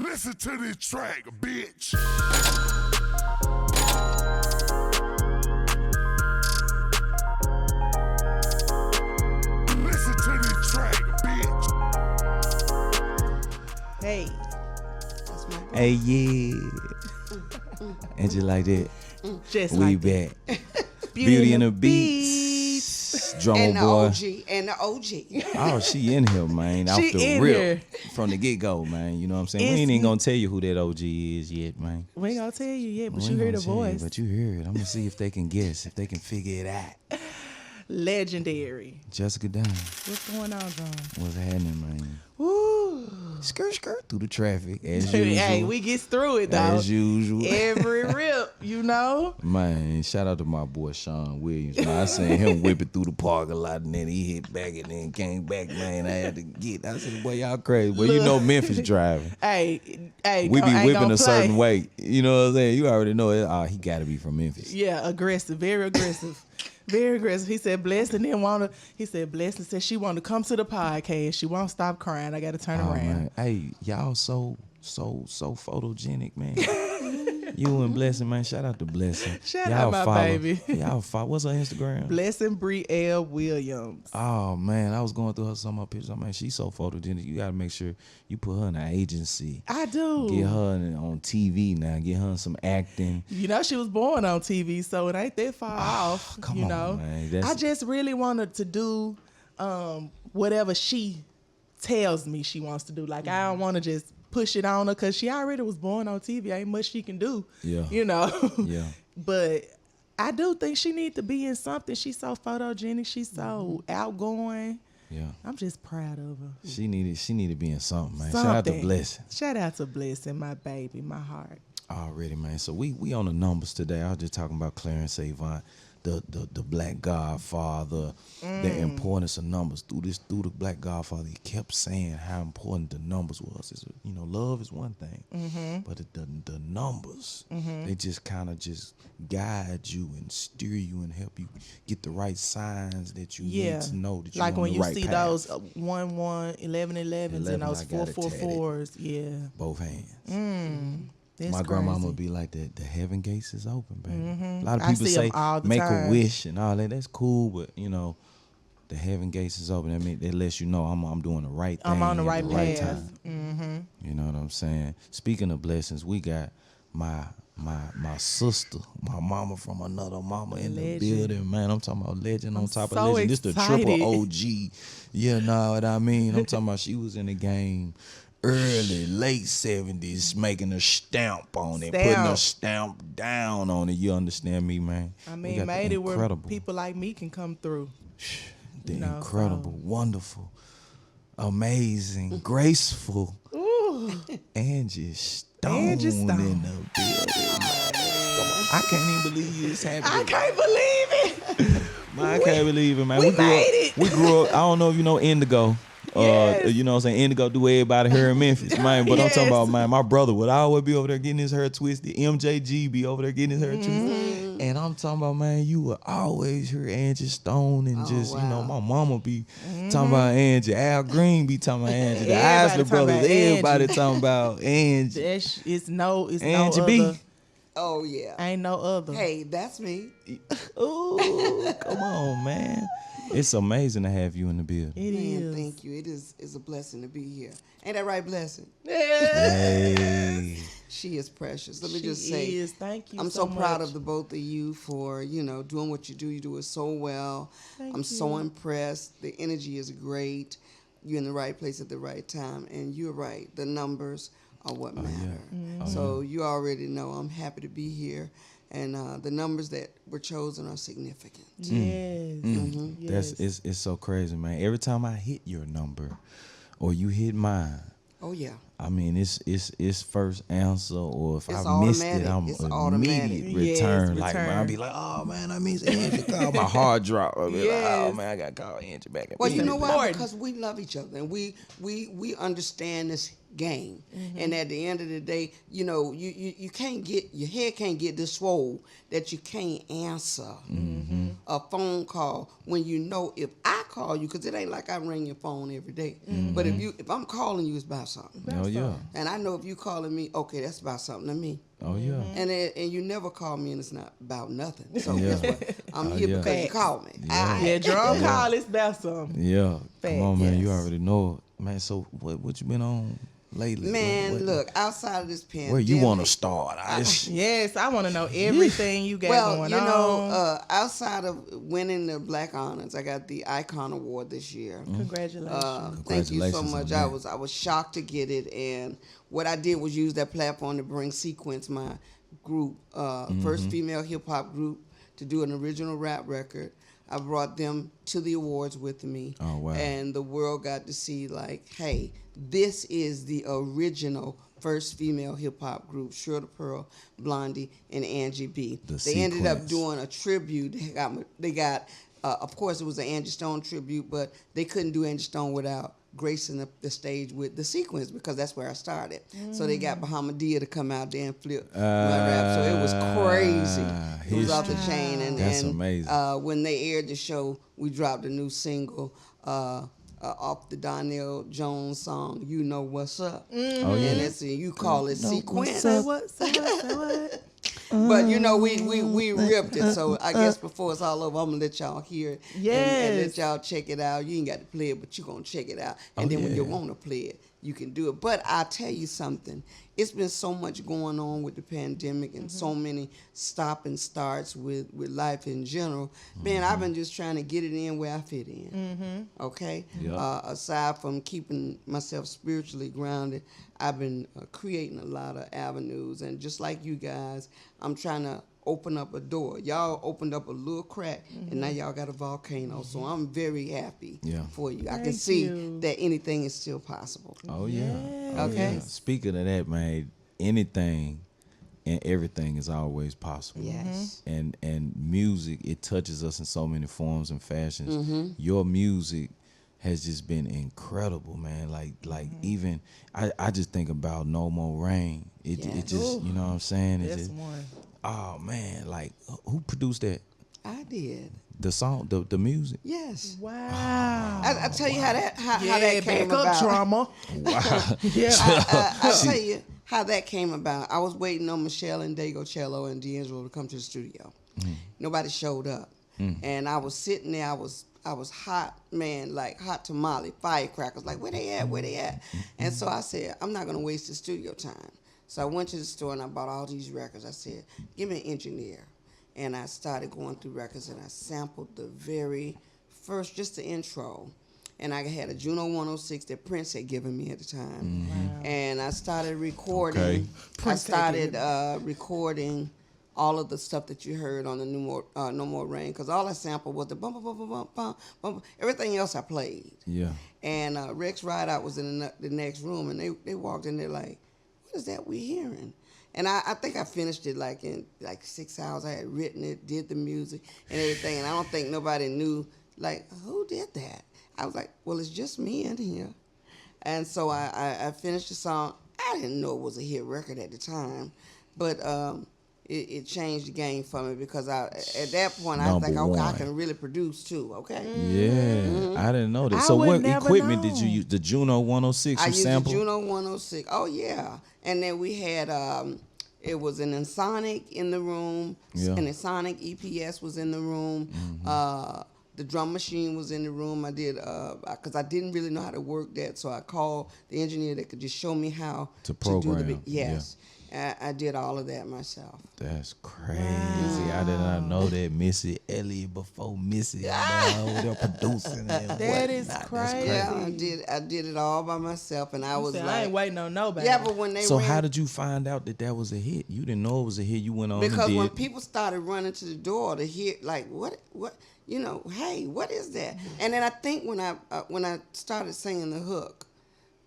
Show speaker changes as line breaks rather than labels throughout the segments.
Listen to this track, bitch. Listen to this track, bitch.
Hey. That's my boy.
Hey, yeah. And just like that,
Just
we
like
back.
that.
Beauty and the Beats. Drumma
And the
Boy.
OG. And the OG.
Oh, she in here, man. Off
She
the
in
rip.
here.
From the get-go, man. You know what I'm saying? We
It's-
ain't even gonna tell you who that OG is yet, man.
We ain't gonna tell you yet, but
We
you
ain't
hear
gonna
the
tell you,
voice.
but you hear it. I'm gonna see if they can guess, if they can figure it out.
Legendary.
Jessica Dunn.
What's going on, John?
What's happening, man?
Woo.
Skirt through the traffic, as usual.
Hey, we get through it, though.
As usual.
Every rip, you know?
Man, shout out to my boy Sean Williams. Man, I seen him whipping through the parking lot and then he hit back and then came back, man. I had to get. I said, boy, y'all crazy. Well, you know Memphis driving.
Hey,
We be
ain't
whipping
gonna
a certain
play.
way. You know what I'm saying? You already know it. He got to be from Memphis.
Yeah, aggressive, very aggressive. Very aggressive. He said Blessing didn't want to. He said Blessing said she wanted to come to the podcast. She won't stop crying. I got to turn
Oh,
around.
man. Hey, y'all so photogenic, man. You and Blessing, man. Shout out to Blessing.
Shout
y'all
out my baby.
Y'all follow. What's her Instagram?
Blessing Bree L. Williams.
Oh man, I was going through some of her pictures. Man, she's so photogenic. You gotta make sure you put her in an agency.
I do.
Get her on TV now. Get her in some acting.
You know, she was born on TV, so it ain't that far off.
come
you
on,
know,
man.
I just really wanted to do whatever she tells me she wants to do. Like, I don't want to just push it on her because she already was born on TV. Ain't much she can do.
Yeah.
You know?
Yeah.
But I do think she need to be in something. She's so photogenic. She's so outgoing.
Yeah.
I'm just proud of her.
She need to be in something, man. Shout out to
Something.
Blessing.
Shout out to Blessing, my baby, my heart.
Already, man. So we on the numbers today. I was just talking about Clarence Avant, the Black Godfather, the importance of numbers. Through the Black Godfather, he kept saying how important the numbers was. It's, love is one thing, but the numbers, they just kind of just guide you and steer you and help you get the right signs that you need to know that you're
like
on
when
the
you
right
see
path.
those 1 1 11 11s
11,
and those
I got
4
it
4 4s. Yeah.
Both hands.
That's
My
crazy.
grandmama would be like, the heaven gates is open, baby. A lot of
I
people
see 'em
say
all the
make
time.
a wish and all that. That's cool, but the heaven gates is open. That lets you know I'm doing the right thing.
I'm on the
at
right path.
time. You know what I'm saying? Speaking of blessings, we got my sister, my mama from another mama in
Legend.
the building, man. I'm talking about legend on
I'm
top of
so
legend. This the
excited.
triple OG. You know what I mean? I'm talking about she was in the game early, late 70s, making a stamp on it, putting a stamp down on it. You understand me, man?
I
We
mean,
got the
made it where
incredible,
people like me can come through.
the
you know,
incredible, wonderful, amazing, graceful Angie Stone,
Angie Stone.
in the building. Come on. I can't even believe it's happening.
I can't believe it.
Man, I can't believe it, man.
we
grew
made
up,
it.
We grew up. I don't know if you know Indigo.
Yes.
You know what I'm saying? Indigo do everybody here in Memphis, man. But I'm talking
Yes.
about, man, my brother would always be over there getting his hair twisted. MJG be over there getting his hair
Mm-hmm.
twisted. And I'm talking about, man, you would always hear Angie Stone and my mama be talking about Angie. Al Green be talking about Angie. The
Everybody
Isley
talking
brothers,
about
everybody
Angie.
talking about Angie.
It's no
Angie
other.
B.
Oh, yeah.
Ain't no other.
Hey, that's me.
Ooh, come on, man. It's amazing to have you in the building.
It
Man,
is.
thank you. It's a blessing to be here. Ain't that right, Blessing?
Hey.
She is precious. Let me
She
just say,
is. Thank you
I'm
so
so proud
much.
of the both of you for, doing what you do. You do it so well.
Thank
I'm so
you.
impressed. The energy is great. You're in the right place at the right time. And you're right. The numbers are what matter.
Yeah. Oh,
So you already know I'm happy to be here. And the numbers that were chosen are significant.
Yes. Yes.
It's so crazy, man. Every time I hit your number or you hit mine,
Oh, yeah.
I mean it's first answer, or if
It's
I missed it,
automatic.
I'm
It's
immediate
automatic.
Yes,
return. Like, man,
return.
I'll be like, oh man, I miss Angie. Call my heart drop. I'll be like, oh
Yes.
man, I gotta call Angie back.
Well, you know why?
important.
Because we love each other and we understand this game. And at the end of the day, you can't get, your head can't get this swole that you can't answer a phone call when if I call you, because it ain't like I ring your phone every day. But if I'm calling you, it's about something.
Oh yeah.
And I know if you calling me, okay, that's about something to me.
Oh yeah.
And you never call me and it's not about nothing. So
Yeah.
guess what? I'm
Oh,
here
yeah.
because you called me.
Yeah.
Yeah, drum call is about something.
Yeah. Come on, man. You
Yes.
already know it. Man, so what you been on lately?
Man,
What-
look, outside of this pandemic.
Where you want to start?
Yes, I want to know everything you got
Well,
going
you know,
on.
outside of winning the Black Honors, I got the Icon Award this year.
Congratulations.
Thank you so
Congratulations
much.
on
I was shocked to get it, and what I did was use that platform to bring Sequence, my group, first female hip hop group, to do an original rap record. I brought them to the awards with me.
Oh, wow.
And the world got to see, like, hey, this is the original first female hip hop group, Shirley Pearl, Blondie, and Angie B. They ended up
Sequence.
doing a tribute. They got of course, it was an Angie Stone tribute, but they couldn't do Angie Stone without gracing the stage with the Sequence, because that's where I started. So they got Bahamadia to come out there and flip my rap. So it was crazy. It was off the chain. And
That's amazing.
When they aired the show, we dropped a new single off the Donnell Jones song, "You Know What's Up."
Oh yeah.
And it's you call it Sequence.
Say what? Say what? Say what?
But you know, we ripped it. So I guess before it's all over, I'm gonna let y'all hear it. And
Yes.
let y'all check it out. You ain't got to play it, but you gonna check it out. And then when you want to play it, you can do it. But I'll tell you something. It's been so much going on with the pandemic and so many stop and starts with life in general. Man, I've been just trying to get it in where I fit in. Okay?
Yeah.
Aside from keeping myself spiritually grounded, I've been creating a lot of avenues. And just like you guys, I'm trying to open up a door. Y'all opened up a little crack, and now y'all got a volcano. So I'm very happy for you. I can
Thank
see
you.
that anything is still possible.
Oh yeah. Oh,
Okay.
yeah. Speaking of that, man, anything and everything is always possible.
Yes.
And music, it touches us in so many forms and fashions. Your music has just been incredible, man. Like even I just think about No More Rain. It just, you know what I'm saying? It
That's
just,
one.
oh man, like who produced that?
I did.
The song, the music.
Yes.
Wow.
I tell you how that
Yeah,
came
back up
about.
drama.
Wow.
Yeah.
I'll tell you how that came about. I was waiting on Michelle and Dago Cello and D'Angelo to come to the studio. Nobody showed up, and I was sitting there. I was hot, man, like hot tamale, firecrackers. Like, where they at? Where they at? And so I said, I'm not gonna waste the studio time. So I went to the store and I bought all these records. I said, give me an engineer. And I started going through records and I sampled the very first, just the intro. And I had a Juno 106 that Prince had given me at the time.
Wow.
And I started recording.
Okay.
I
Prince had
started recording all of the stuff that you heard on the No More Rain, because all I sampled was the bum, bum, bum, bum, bum, bum, bum. Everything else I played.
Yeah.
And Rex Rideout was in the next room, and they walked in there like, what is that we hearing? And I think I finished it like in 6 hours. I had written it, did the music and everything, and I don't think nobody knew, like, who did that? I was like, well, it's just me in here. And so I finished the song. I didn't know it was a hit record at the time, but it changed the game for me, because at that point I was like,
Number
okay, I
one.
can really produce too, okay?
Yeah. I didn't know that.
I
So
would
what
never
equipment did
know.
you use? The Juno 106
I
you
used
sampled?
the Juno 106. Oh, yeah. And then we had, it was an Ensoniq in the room.
Yeah.
An Ensoniq EPS was in the room. The drum machine was in the room. I did, because I didn't really know how to work that, so I called the engineer that could just show me how
To
do the
program,
Yes. I did all of that myself.
That's crazy. I did not know that Missy Elliott before Missy over there producing and
That is
whatnot. That's
crazy.
Yeah, I did it all by myself, and I was
Said,
like,
I ain't waiting on nobody.
yeah, but when they
So
ran,
how did you find out that was a hit? You didn't know it was a hit. You went on
because
and
when
did.
people started running to the door to hear, like, what, you know, hey, what is that? And then I think when I started singing the hook,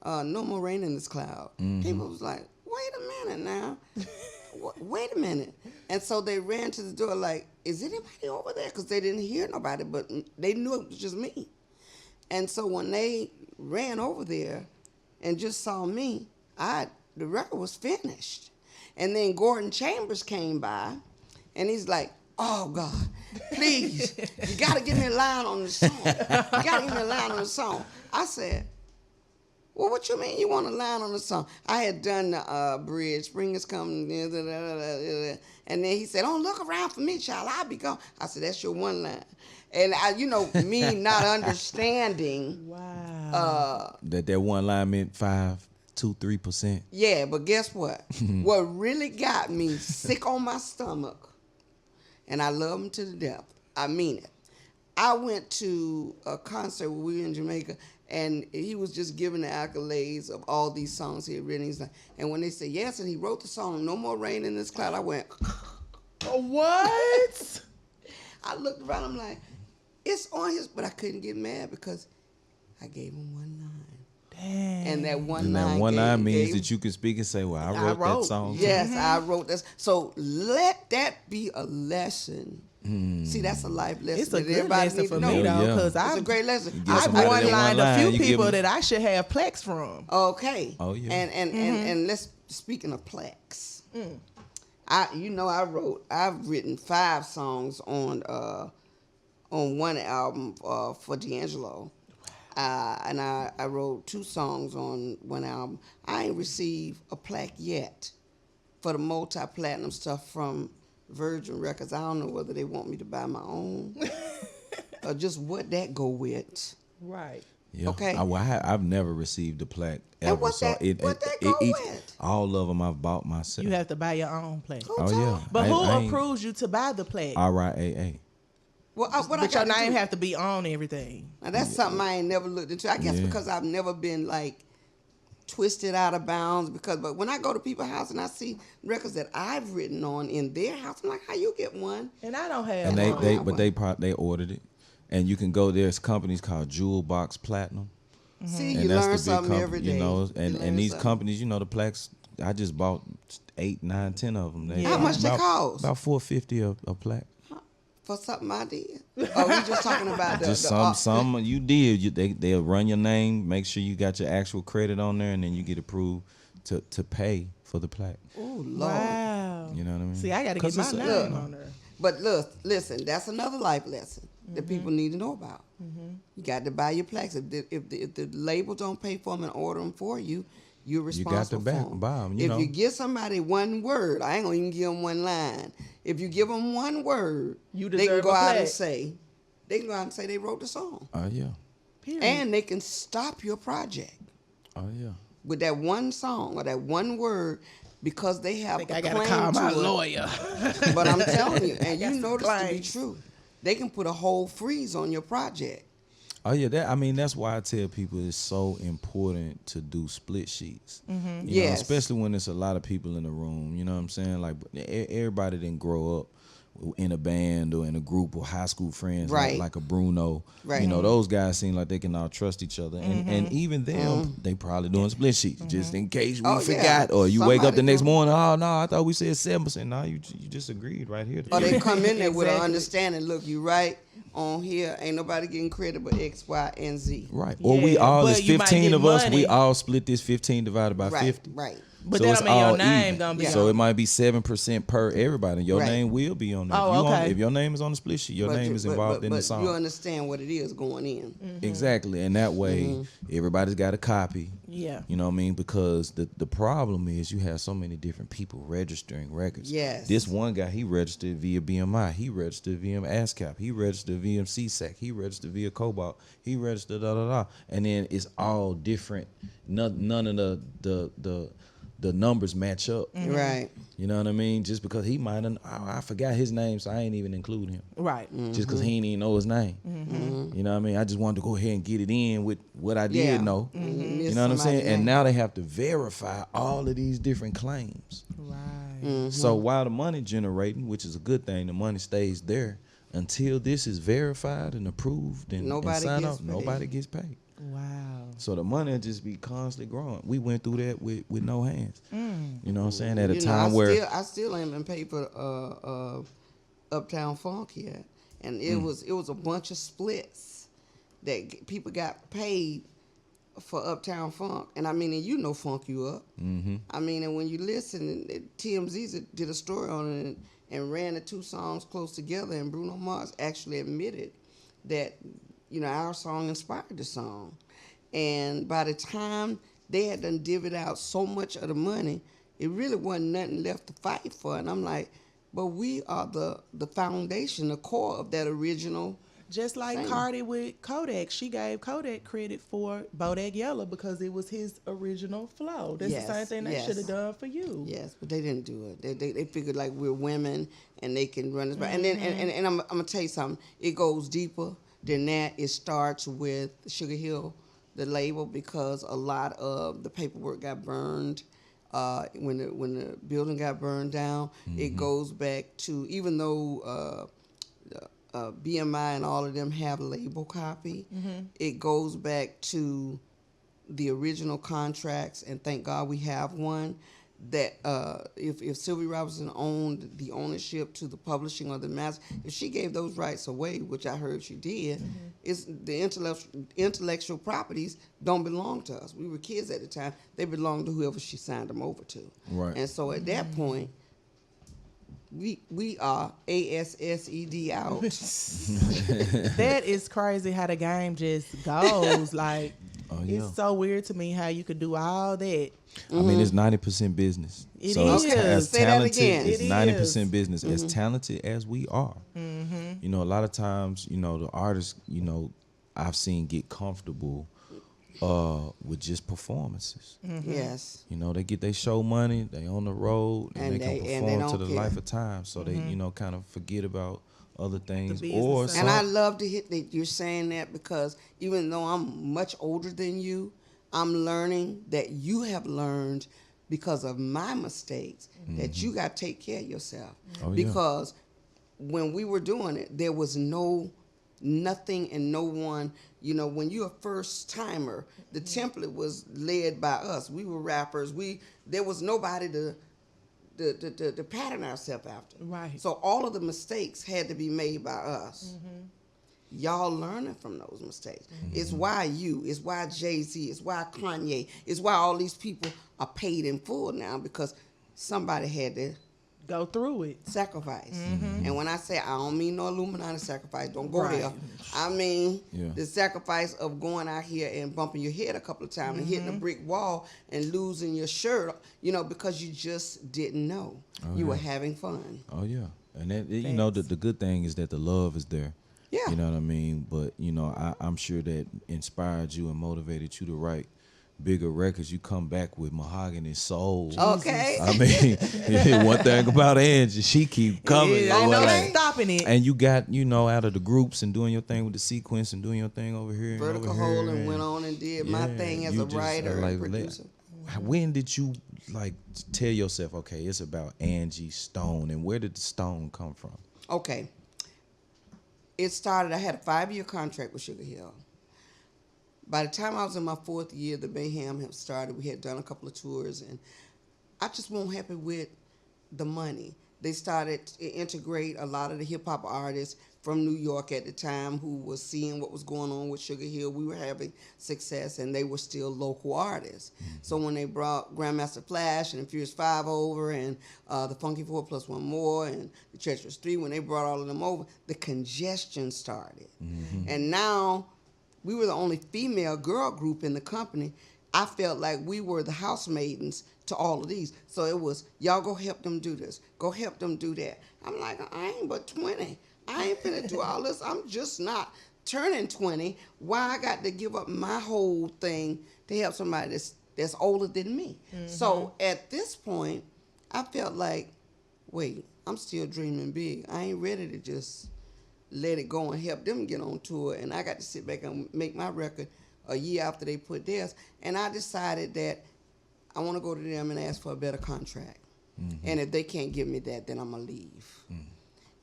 No More Rain in This Cloud, people was like, wait a minute now. Wait a minute. And so they ran to the door like, is anybody over there? Because they didn't hear nobody, but they knew it was just me. And so when they ran over there and just saw me, the record was finished. And then Gordon Chambers came by, and he's like, oh God, please, you got to give me a line on the song. You got to give me a line on the song. I said, well, what you mean you want a line on the song? I had done the bridge, spring is coming, and then he said, don't look around for me, child, I'll be gone. I said, that's your one line. And me not understanding.
Wow.
That one line meant 3%.
Yeah, but guess what? What really got me sick on my stomach, and I love him to the death, I mean it. I went to a concert when we were in Jamaica, and he was just giving the accolades of all these songs he had written. He's like, and when they said yes, and he wrote the song "No More Rain in This Cloud," I went,
What?
I looked around, I'm like, it's on his, but I couldn't get mad because I gave him one line.
Dang.
And that one
And
line
that one line means
gave,
that you can speak and say, well, I wrote that song.
Yes, I wrote this. So let that be a lesson. See, that's a life lesson.
It's a
that
good
everybody
lesson
needs
for
to know.
me, though,
Yeah.
because
It's a great lesson.
get
I've
somebody that
one-lined
one
a few
line, you give
people
them-
that I should have plaques from.
Okay.
Oh, yeah.
And let's speaking of plaques. I've written 5 songs on one album for D'Angelo. And I wrote 2 songs on one album. I ain't received a plaque yet for the multi-platinum stuff from Virgin Records. I don't know whether they want me to buy my own or just what that go with.
Right.
Yeah.
Okay.
I've never received a plaque ever.
And what that go with?
All of them I've bought myself.
You have to buy your own plaque.
Oh yeah.
But
I
who
ain't-
approves you to buy the plaque?
RIAA.
Well, what I
But your
gotta
name
do?
have to be on everything.
Now that's something I ain't never looked into. I guess
Yeah.
because I've never been like twisted out of bounds. But when I go to people's house and I see records that I've written on in their house, I'm like, how you get one?
And I don't have
And
one.
they ordered it, and you can go. There's companies called Jewel Box Platinum,
See,
and
you
that's
learn
the big
something
company,
every day.
you know.
You
And
learn
these
something.
companies, the plaques. I just bought 8, 9, 10 of them.
How
much they cost?
About $4.50 a plaque.
For something I did. Oh, we just talking about the
Just
the art.
some you did. They'll run your name, make sure you got your actual credit on there, and then you get approved to pay for the plaque.
Oh, Lord.
Wow.
You know what I mean?
See, I got to
'Cause
get my
it's a-
name on there.
But look, listen, that's another life lesson that people need to know about. You got to buy your plaques. If the label don't pay for them and order them for you, you're responsible
buy
for them.
'em,
If you give somebody one word, I ain't gonna even give them one line. If you give them one word,
You
they can
deserve
go
a
out and
plaque.
say, they wrote the song,
Oh yeah.
Period.
and they can stop your project
Oh yeah.
with that one song or that one word because they have
I think
a
I got to
claim
call my
to it.
lawyer.
But I'm telling you, and you
That's
know
the
this to be
claims.
true. They can put a whole freeze on your project.
Oh yeah, that's why I tell people it's so important to do split sheets. You know,
Yes.
especially when there's a lot of people in the room. You know what I'm saying? Like everybody didn't grow up in a band or in a group or high school friends
Right.
like a Bruno.
Right.
You know, those guys seem like they can all trust each other. And even them, they probably doing split sheets just in case we
Oh, yeah.
forgot. Or you wake up the
Somebody
next
do.
morning, oh no, I thought we said 7%. No, you just agreed right here.
Or they come in there with an
Exactly.
understanding. Look, you right on here. Ain't nobody getting credit but X, Y, and Z.
Right. Or we
Yeah,
all,
but
it's
you might
15
get
of us, we
money.
all split this 15 divided by
Right,
50.
right.
But
So
that
it's
don't mean your
all
name
even.
gonna be
So
on
it might be 7% per everybody. Your
Right.
name will be on there.
Oh, okay.
If your name is on the split sheet, your
But
name
you-
is
but-
involved
but-
in the
but
song.
you understand what it is going in.
Exactly. And that way, everybody's got a copy.
Yeah.
You know what I mean? Because the problem is you have so many different people registering records.
Yes.
This one guy, he registered via BMI. He registered via ASCAP. He registered via CSAC. He registered via Cobalt. He registered da-da-da. And then it's all different. None of the numbers match up.
Right.
You know what I mean? Just because he might have, I forgot his name, so I ain't even include him.
Right.
Just because he ain't even know his name. You know what I mean? I just wanted to go ahead and get it in with what I did
Yeah.
know. You know what I'm saying? And now they have to verify all of these different claims.
Right.
So while the money generating, which is a good thing, the money stays there until this is verified and approved and
Nobody
signed
gets
off.
paid.
Nobody gets paid.
Wow.
So the money will just be constantly growing. We went through that with no hands. You know what I'm saying? At a
You know,
time where
I still ain't been paid for Uptown Funk yet, and it was a bunch of splits that people got paid for Uptown Funk, and I mean, and you know, Funk You Up. I mean, and when you listen, TMZ did a story on it, and ran the two songs close together. And Bruno Mars actually admitted that, our song inspired the song. And by the time they had done divvied out so much of the money, it really wasn't nothing left to fight for. And I'm like, but we are the foundation, the core of that original.
Just like Cardi with Kodak, she gave Kodak credit for Bodak Yellow because it was his original flow. That's the same thing they should have done for you.
Yes, but they didn't do it. They figured like we're women and they can run this. And then and I'm gonna tell you something. It goes deeper than that. It starts with Sugar Hill, the label, because a lot of the paperwork got burned. When the building got burned down, it goes back to, even though BMI and all of them have a label copy, it goes back to the original contracts, and thank God we have one, that if Sylvia Robinson owned the ownership to the publishing or the master, if she gave those rights away, which I heard she did, it's the intellectual properties don't belong to us. We were kids at the time. They belonged to whoever she signed them over to.
Right.
And so at that point, we are ASSED out.
That is crazy how the game just goes. Like, it's so weird to me how you could do all that.
I mean, it's 90% business.
It
so
is.
As
Say that
talented,
again.
it's
It
90%
is.
business. As talented as we are, a lot of times, the artists, I've seen get comfortable with just performances.
Yes.
They get their show money, they on the road, and they can
and they
perform to
don't
the
care.
life of time. So they, kind of forget about other things.
business
Or
side.
And I love to hit that you're saying that, because even though I'm much older than you, I'm learning that you have learned because of my mistakes that you got to take care of yourself.
Oh, yeah.
Because when we were doing it, there was nothing and no one. When you're a first timer, the template was led by us. We were rappers. There was nobody to pattern ourselves after.
Right.
So all of the mistakes had to be made by us. Y'all learning from those mistakes. It's why it's why Jay-Z, it's why Kanye, it's why all these people are paid in full now, because somebody had to
Go through it.
sacrifice. And when I say, I don't mean no Illuminati sacrifice, don't go
Right.
there. I mean
Yeah.
the sacrifice of going out here and bumping your head a couple of times and hitting a brick wall and losing your shirt, because you just didn't know. You were having fun.
Oh yeah, and that, the good thing is that the love is there.
Yeah.
You know what I mean? But I'm sure that inspired you and motivated you to write bigger records. You come back with Mahogany Soul.
Okay.
I mean, one thing about Angie, she keep coming.
Yeah, I
boy,
know
like-
ain't stopping it.
And you got, out of the groups and doing your thing with the sequence and doing your thing over here. and
Vertical
over
Hole
here,
and went on and did my thing as
you
a
just,
writer and producer.
When did you tell yourself, okay, it's about Angie Stone, and where did the stone come from?
Okay. It started, I had a 5-year contract with Sugar Hill. By the time I was in my 4th year, the Mayhem had started. We had done a couple of tours, and I just wasn't happy with the money. They started to integrate a lot of the hip-hop artists from New York at the time who was seeing what was going on with Sugar Hill. We were having success, and they were still local artists. So when they brought Grandmaster Flash and the Furious 5 over, and the Funky 4 plus one more, and the Treacherous 3, when they brought all of them over, the congestion started. And now we were the only female girl group in the company. I felt like we were the housemaidens to all of these. So it was, y'all go help them do this. Go help them do that. I'm like, I ain't but 20. I ain't finna do all this. I'm just not turning 20. Why I got to give up my whole thing to help somebody that's older than me? So at this point, I felt like, wait, I'm still dreaming big. I ain't ready to just let it go and help them get on tour. And I got to sit back and make my record a year after they put theirs. And I decided that I want to go to them and ask for a better contract. And if they can't give me that, then I'm going to leave.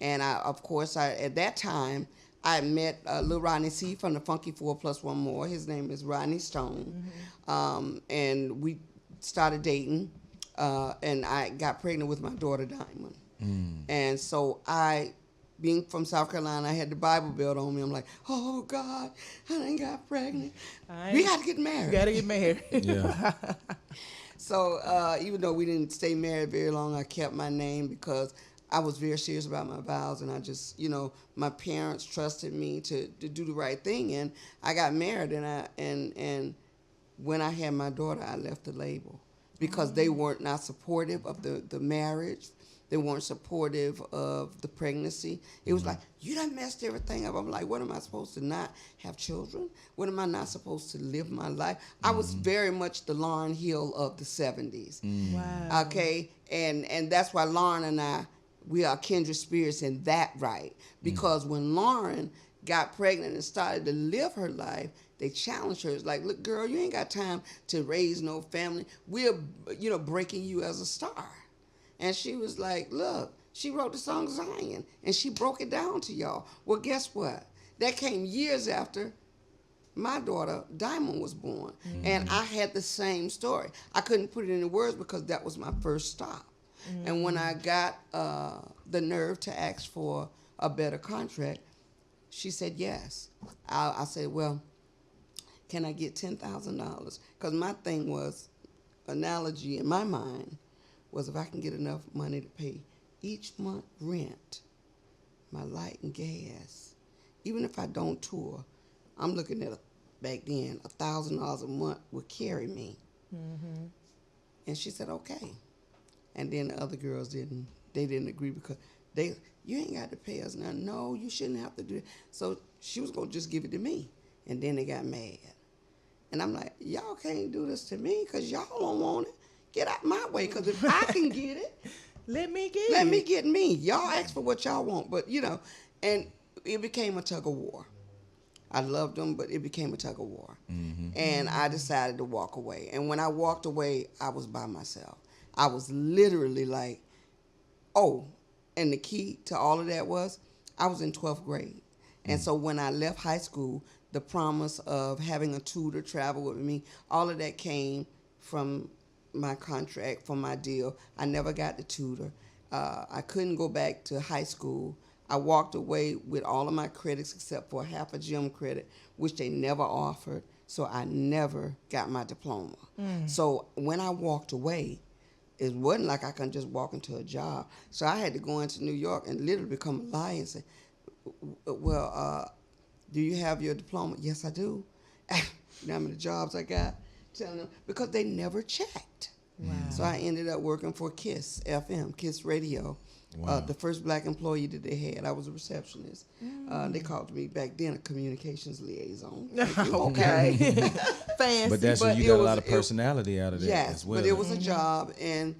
And of course, at that time, I met Lil Rodney C from the Funky 4 plus one more. His name is Rodney Stone. And we started dating. And I got pregnant with my daughter, Diamond. And so being from South Carolina, I had the Bible Belt on me. I'm like, oh, God, I done got pregnant. We got to get married.
You gotta get married.
Yeah.
So even though we didn't stay married very long, I kept my name because I was very serious about my vows, and I just, my parents trusted me to do the right thing, and I got married, and when I had my daughter, I left the label because they weren't not supportive of the marriage. They weren't supportive of the pregnancy. It was like, you done messed everything up. I'm like, what am I supposed to not have children? What am I not supposed to live my life? I was very much the Lauryn Hill of the 70s.
Wow.
Okay? And that's why Lauren and I, we are kindred spirits in that right. Because when Lauren got pregnant and started to live her life, they challenged her. It's like, look, girl, you ain't got time to raise no family. We're, breaking you as a star. And she was like, look, she wrote the song Zion, and she broke it down to y'all. Well, guess what? That came years after my daughter, Diamond, was born. And I had the same story. I couldn't put it into words because that was my first stop. And when I got the nerve to ask for a better contract, she said yes. I said, well, can I get $10,000? Because my thing was, analogy in my mind, was if I can get enough money to pay each month rent, my light and gas, even if I don't tour, I'm looking at, back then, $1,000 a month would carry me. And she said, okay. And then the other girls didn't agree because you ain't got to pay us now. No, you shouldn't have to do it. So she was going to just give it to me. And then they got mad. And I'm like, y'all can't do this to me because y'all don't want it. Get out my way, because if I can get it,
let me get
me. Y'all ask for what y'all want, but and it became a tug of war. I loved them, but it became a tug of war. And I decided to walk away. And when I walked away, I was by myself. I was literally like, and the key to all of that was I was in 12th grade. And so when I left high school, the promise of having a tutor travel with me, all of that came from my contract, from my deal. I never got the tutor. I couldn't go back to high school. I walked away with all of my credits except for half a gym credit, which they never offered. So I never got my diploma. So when I walked away, it wasn't like I could just walk into a job. So I had to go into New York and literally become a liar and say, well, do you have your diploma? Yes, I do. You know how many jobs I got? Telling them, because they never checked.
Wow.
So I ended up working for KISS FM, KISS Radio, the first black employee that they had. I was a receptionist. They called me back then a communications liaison.
Okay. Fancy.
But that's when you got a lot of personality out of that as well.
But it was a job, and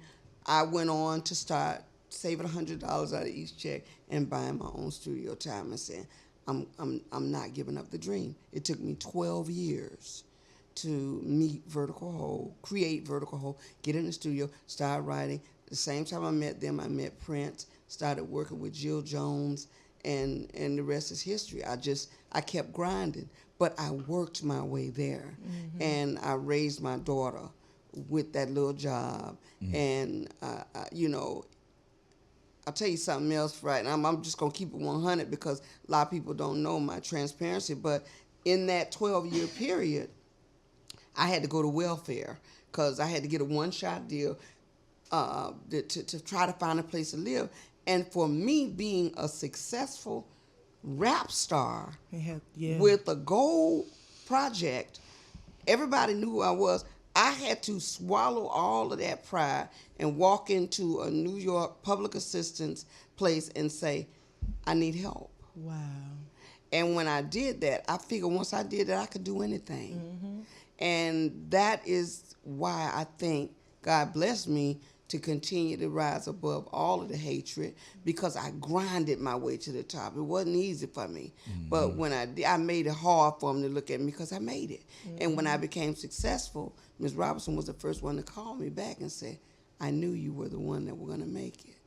I went on to start saving $100 out of each check and buying my own studio time and saying, I'm not giving up the dream. It took me 12 years to meet Vertical Hole, create Vertical Hole, get in the studio, start writing. The same time I met them, I met Prince, started working with Jill Jones, and the rest is history. I kept grinding, but I worked my way there. And I raised my daughter with that little job. And, I'll tell you something else, right? And I'm just going to keep it 100 because a lot of people don't know my transparency. But in that 12-year period, I had to go to welfare because I had to get a one-shot deal to try to find a place to live. And for me being a successful rap star with a gold project, everybody knew who I was. I had to swallow all of that pride and walk into a New York public assistance place and say, I need help.
Wow.
And when I did that, I figured once I did that, I could do anything. And that is why I think God blessed me to continue to rise above all of the hatred, because I grinded my way to the top. It wasn't easy for me. But when I made it hard for them to look at me because I made it. And when I became successful, Ms. Robinson was the first one to call me back and say, I knew you were the one that were going to make it.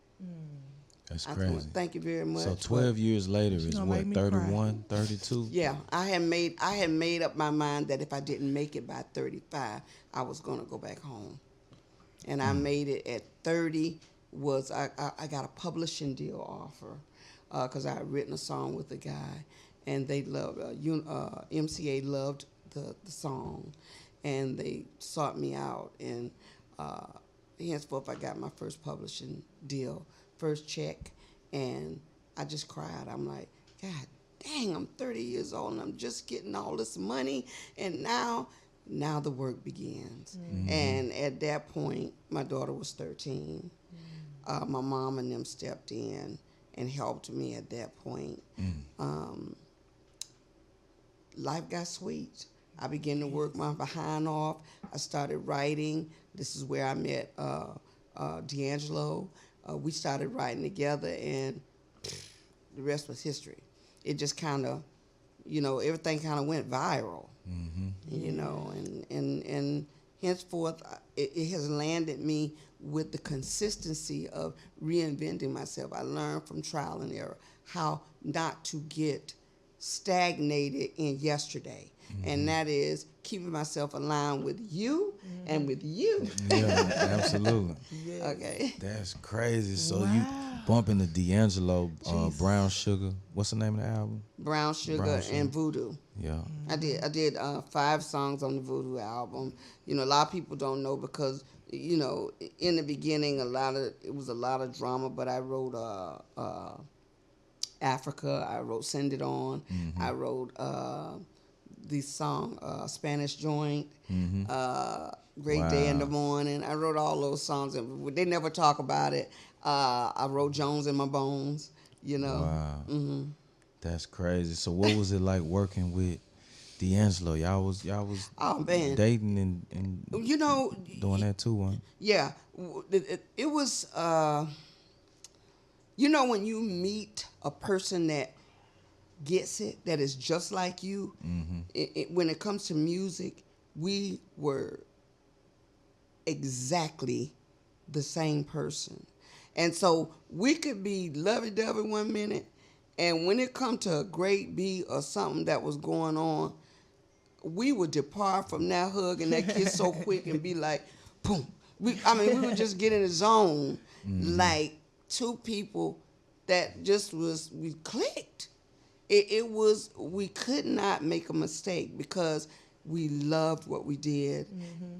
That's crazy.
Thank you very much.
So 12 years later is what, 31, 32?
Yeah, I had made up my mind that if I didn't make it by 35, I was going to go back home. And I made it at 30. I got a publishing deal offer because I had written a song with a guy, and they loved MCA loved the song, and they sought me out, and henceforth, I got my first publishing deal, first check, and I just cried. I'm like, God dang, I'm 30 years old and I'm just getting all this money, and now the work begins. And at that point, my daughter was 13. My mom and them stepped in and helped me at that point. Life got sweet. I began to work my behind off. I started writing. This is where I met D'Angelo. We started writing together, and the rest was history. It just kind of, everything kind of went viral, and henceforth, it has landed me with the consistency of reinventing myself. I learned from trial and error how not to get stagnated in yesterday. And that is keeping myself aligned with you and with you.
Yeah, absolutely.
Yes.
Okay.
That's crazy. So
Wow.
you bump into D'Angelo, Brown Sugar. What's the name of the album?
Brown Sugar and Voodoo.
Yeah.
I did 5 songs on the Voodoo album. A lot of people don't know because, in the beginning, it was a lot of drama, but I wrote Africa. I wrote Send It On. I wrote the song Spanish Joint, Great Day in the Morning. I wrote all those songs, and they never talk about it. I wrote Jones in My Bones,
Wow. That's crazy. So what was it like working with D'Angelo? Y'all was
Oh, man.
dating and doing that too, huh?
Yeah. It was, when you meet a person that gets it, that is just like you, when it comes to music, we were exactly the same person. And so we could be lovey-dovey one minute, and when it come to a great beat or something that was going on, we would depart from that hug and that kiss so quick and be like, boom. We would just get in the zone like two people that just we clicked. We could not make a mistake because we loved what we did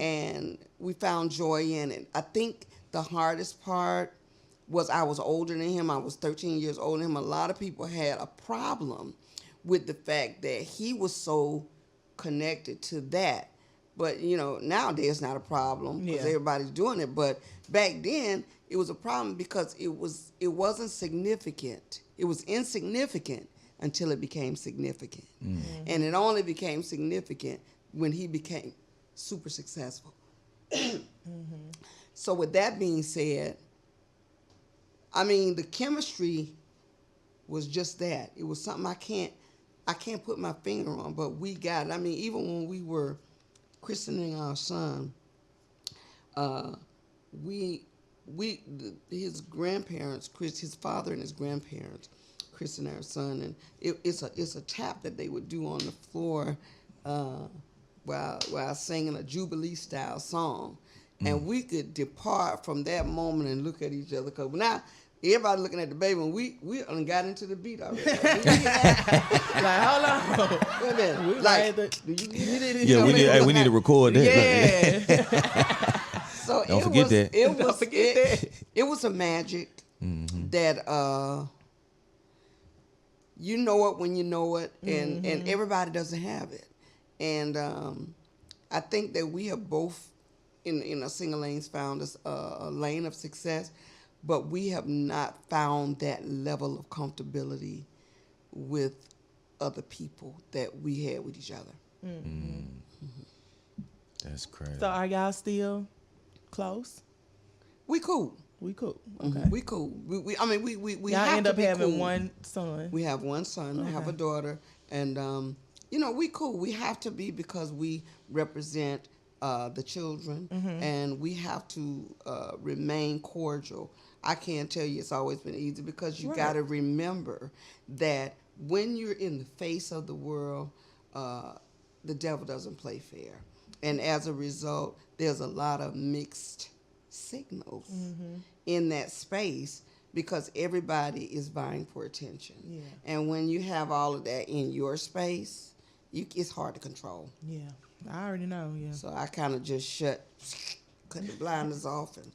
and we found joy in it. I think the hardest part was I was older than him. I was 13 years older than him. A lot of people had a problem with the fact that he was so connected to that. But, nowadays it's not a problem because everybody's doing it. But back then it was a problem because it wasn't significant. It was insignificant until it became significant. And it only became significant when he became super successful. So with that being said, the chemistry was just that. It was something I can't put my finger on, but we got it. Even when we were christening our son, his grandparents, his father and his grandparents, christened our son, and it's a tap that they would do on the floor while singing a Jubilee style song, and we could depart from that moment and look at each other because now everybody looking at the baby, and we done got into the beat already.
Like, hold on.
Wait a minute.
We
Like,
right
do you
Yeah, we need to record that.
Yeah.
So
Don't forget that.
Don't forget that.
It was a magic that you know it when you know it, and everybody doesn't have it. And I think that we have both in our single lanes found us a lane of success, but we have not found that level of comfortability with other people that we had with each other.
That's crazy.
So are y'all still close?
We cool.
We cool. Okay.
We cool. We
Y'all
have
end
to
up
be
having
cool.
one son.
We have one son. I have a daughter, and we cool. We have to be because we represent the children, and we have to remain cordial. I can't tell you it's always been easy because you got to remember that when you're in the face of the world, the devil doesn't play fair, and as a result, there's a lot of mixed signals in that space because everybody is vying for attention. Yeah. And when you have all of that in your space, it's hard to control.
Yeah, I already know. Yeah.
So I kind of just cut the blinders off and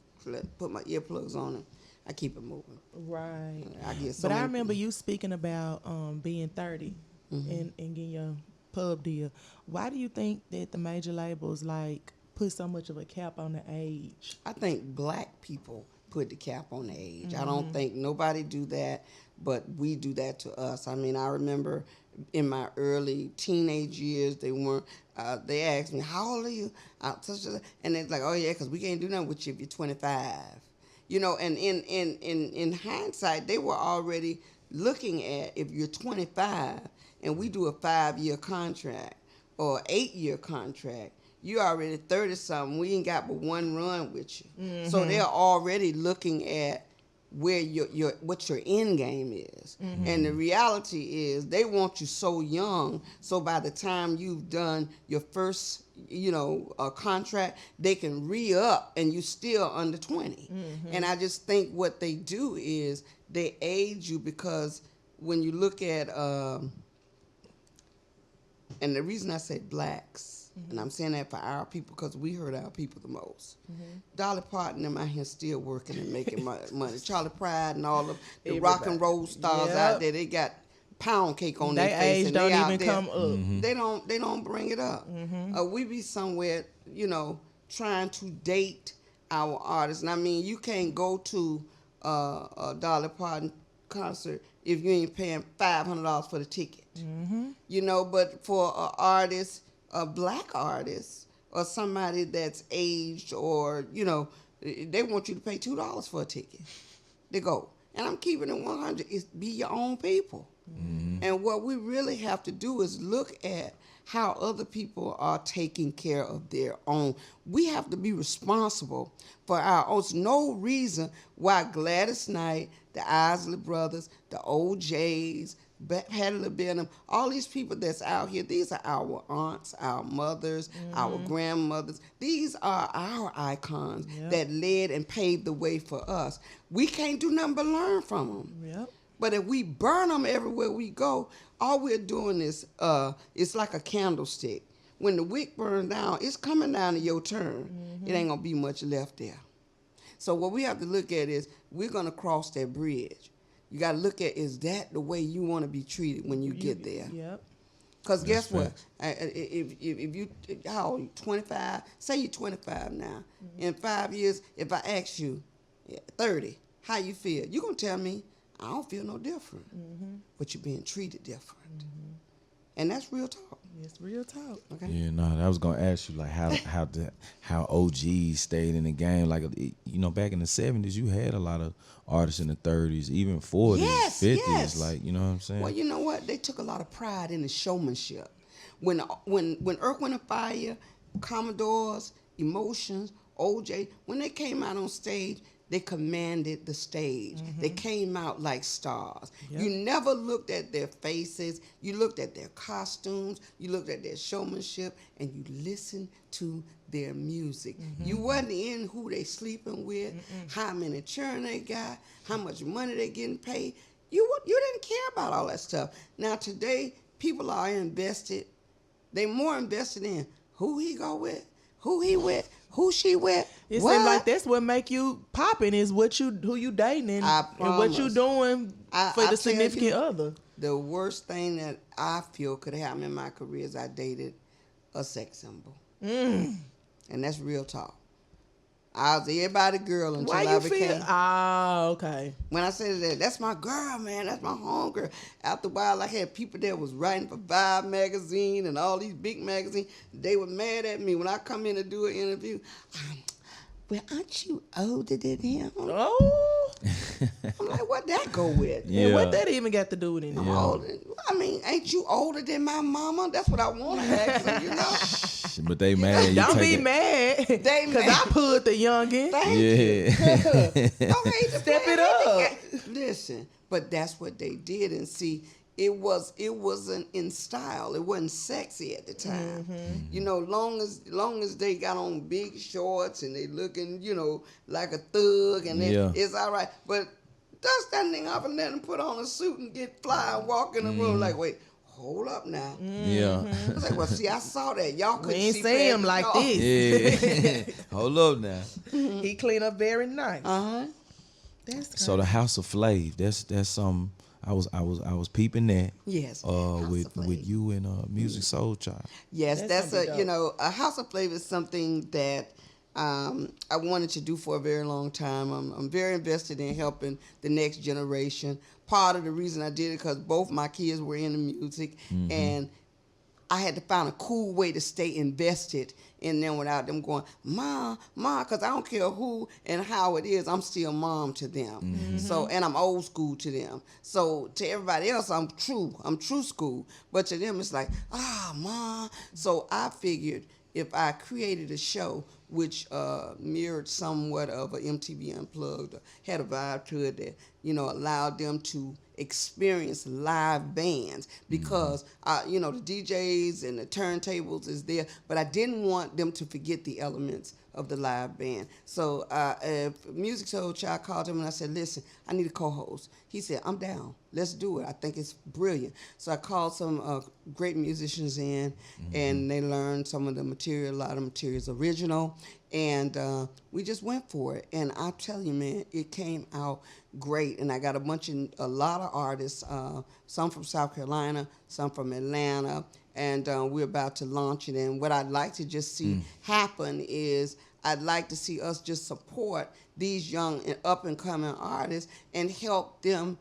put my earplugs on and I keep it moving.
Right.
I get so
But I
many-
remember you speaking about being 30 and getting your pub deal. Why do you think that the major labels like put so much of a cap on the age?
I think black people put the cap on the age. I don't think nobody do that, but we do that to us. I mean, I remember in my early teenage years, they weren't. They asked me, "How old are you?" And it's like, "Oh yeah, because we can't do nothing with you if you're 25." You know, and in hindsight, they were already looking at if you're 25 and we do a 5-year contract or 8-year contract, you already 30-something. We ain't got but one run with you. So they're already looking at where what your end game is. And the reality is they want you so young, so by the time you've done your first contract, they can re-up and you still under 20. And I just think what they do is they age you, because when you look at and the reason I say blacks, and I'm saying that for our people because we hurt our people the most. Dolly Parton and them out here still working and making money. Charlie Pride and all of the rock and roll stars out there, they got pound cake on their face.
Age
and
don't
they out
even
there.
come up.
They don't bring it up. We be somewhere, trying to date our artists. And I mean, you can't go to a Dolly Parton concert if you ain't paying $500 for the ticket. But for an artist, a black artist, or somebody that's aged, or they want you to pay $2 for a ticket. They go, and I'm keeping it 100. Is be your own people. And what we really have to do is look at how other people are taking care of their own. We have to be responsible for our own. There's no reason why Gladys Knight, the Isley Brothers, the OJs, Hattie Benham, all these people that's out here, these are our aunts, our mothers, our grandmothers. These are our icons that led and paved the way for us. We can't do nothing but learn from them.
Yep.
But if we burn them everywhere we go, all we're doing is, it's like a candlestick. When the wick burns down, it's coming down to your turn. It ain't gonna be much left there. So what we have to look at is, we're gonna cross that bridge. You gotta look at, is that the way you wanna be treated when you get there?
Yep.
Because guess what? If you, how old are you, 25? Say you're 25 now. In 5 years, if I ask you, 30, how you feel? You're gonna tell me, I don't feel no different. But you're being treated different. And that's real talk.
It's real talk.
Okay.
Yeah, no, I was gonna ask you like how OGs stayed in the game. Like back in the 70s, you had a lot of artists in the 30s, even 40s, 50s.
Yes.
Like, you know what I'm saying?
Well, you know what? They took a lot of pride in the showmanship. When Earth, Wind and Fire, Commodores, Emotions, OJ, when they came out on stage, they commanded the stage. They came out like stars.
Yep.
You never looked at their faces. You looked at their costumes. You looked at their showmanship, and you listened to their music. You wasn't in who they sleeping with, how many children they got, how much money they getting paid. You didn't care about all that stuff. Now today, people are invested. They more invested in who he go with, who he with, who she with.
It
what?
seems like that's what make you popping, is who you dating and what you doing for the significant other.
The worst thing that I feel could happen in my career is I dated a sex symbol. And that's real talk. I was everybody's girl until
Why
I
you
became.
feel? Ah, okay.
When I said that, that's my girl, man. That's my homegirl. After a while, I had people that was writing for Vibe magazine and all these big magazines. They were mad at me when I come in to do an interview. Well, aren't you older than him?
Oh.
I'm like, what that go with?
And what that even got to do with anything?
I mean, ain't you older than my mama? That's what I want to ask them,
But they mad.
Don't be mad.
They
Because
mad.
I pulled the youngin.
Thank you. Okay,
Step it up.
Listen, but that's what they did, and see, it wasn't in style. It wasn't sexy at the time. Long as they got on big shorts and they looking, like a thug, and it's all right. But dust that thing off and let them put on a suit and get fly and walk in the room like, wait, hold up now.
Yeah.
I was like, well, see, I saw that. Y'all
We
couldn't
ain't
see
see him
past
like
the
this.
Yeah. Hold up now.
He clean up very nice.
Uh-huh.
That's crazy.
So the House of Flav, that's some I was peeping that.
Yes. House of
with
Flav.
you and Music Soul Child.
Yes,
That's
that's
gonna be
a
dope.
you know a House of Flavor is something that I wanted to do for a very long time. I'm very invested in helping the next generation. Part of the reason I did it because both my kids were into music, and I had to find a cool way to stay invested in them without them going, Ma, because I don't care who and how it is, I'm still mom to them. So, and I'm old school to them. So to everybody else, I'm true school. But to them, it's like, Ma. So I figured if I created a show which mirrored somewhat of a MTV Unplugged, had a vibe to it that, allowed them to experience live bands because, the DJs and the turntables is there, but I didn't want them to forget the elements of the live band. So Music Soul Child called him and I said, listen, I need a co-host. He said, I'm down. Let's do it. I think it's brilliant. So I called some great musicians in and they learned some of the material. A lot of the material is original. And we just went for it. And I tell you, man, it came out great. And I got a lot of artists, some from South Carolina, some from Atlanta, and we're about to launch it. And what I'd like to just see happen is I'd like to see us just support these young and up-and-coming artists and help them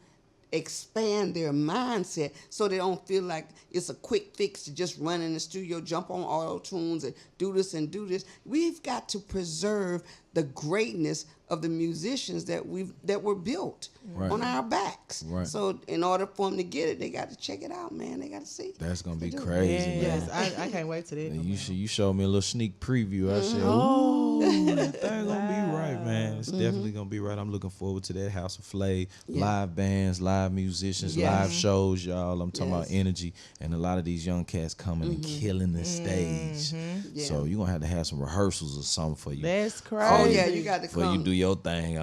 expand their mindset so they don't feel like it's a quick fix to just run in the studio, jump on auto tunes and do this and do this. We've got to preserve the greatness of the musicians that were built on our backs.
Right.
So in order for them to get it, they got to check it out, man. They got to see.
That's gonna be
do it.
crazy, man.
Yes, I can't wait to that.
You showed me a little sneak preview. I said, "Ooh, that thing gonna be right, man. It's definitely gonna be right." I'm looking forward to that House of Flav, live bands, live musicians, live shows, y'all. I'm talking about energy, and a lot of these young cats coming and killing the stage.
Yeah.
So you're gonna have some rehearsals or something for you.
That's crazy.
Oh yeah, you got to
For
come.
you do your thing.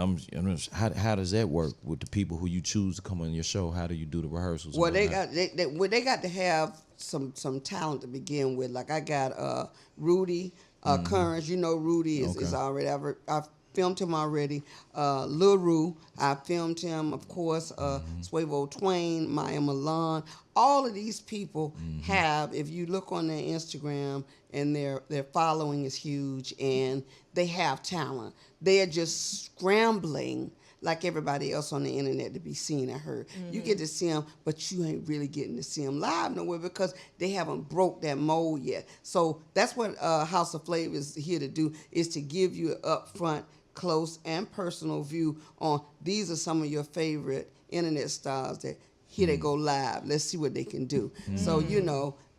How does that work with the people who you choose to come on your show? How do you do the rehearsals?
Well, they got to have some talent to begin with. Like I got Rudy Currens. You know Rudy is already. I've filmed him already. Lil Ru, I filmed him. Of course, Swavo Twain, Maya Milan. All of these people have. If you look on their Instagram, and their following is huge, and they have talent. They are just scrambling like everybody else on the internet to be seen and heard. You get to see them, but you ain't really getting to see them live nowhere because they haven't broke that mold yet. So that's what House of Flav is here to do, is to give you an upfront, close, and personal view on these are some of your favorite internet stars that here they go live. Let's see what they can do. So,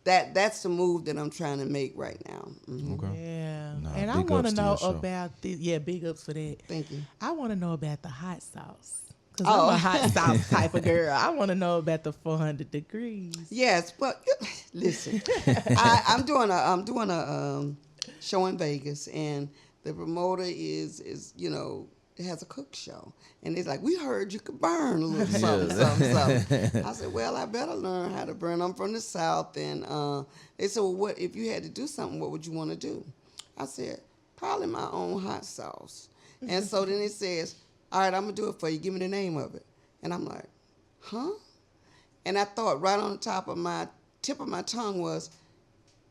that's the move that I'm trying to make right now.
Okay.
Yeah.
Nah,
And I
big
want to
ups to
know
your show.
about this. Yeah, big ups for that.
Thank you.
I want to know about the hot sauce. Because I'm a hot sauce type of girl. I want to know about the 400 degrees.
Yes, but listen, I'm doing a show in Vegas, and the promoter is has a cook show, and they're like, we heard you could burn a little something. I said, well, I better learn how to burn. I'm from the South, and they said, well, what if you had to do something? What would you want to do? I said, probably my own hot sauce. And so then it says, all right, I'm gonna do it for you. Give me the name of it. And I'm like, huh? And I thought right on the tip of my tongue was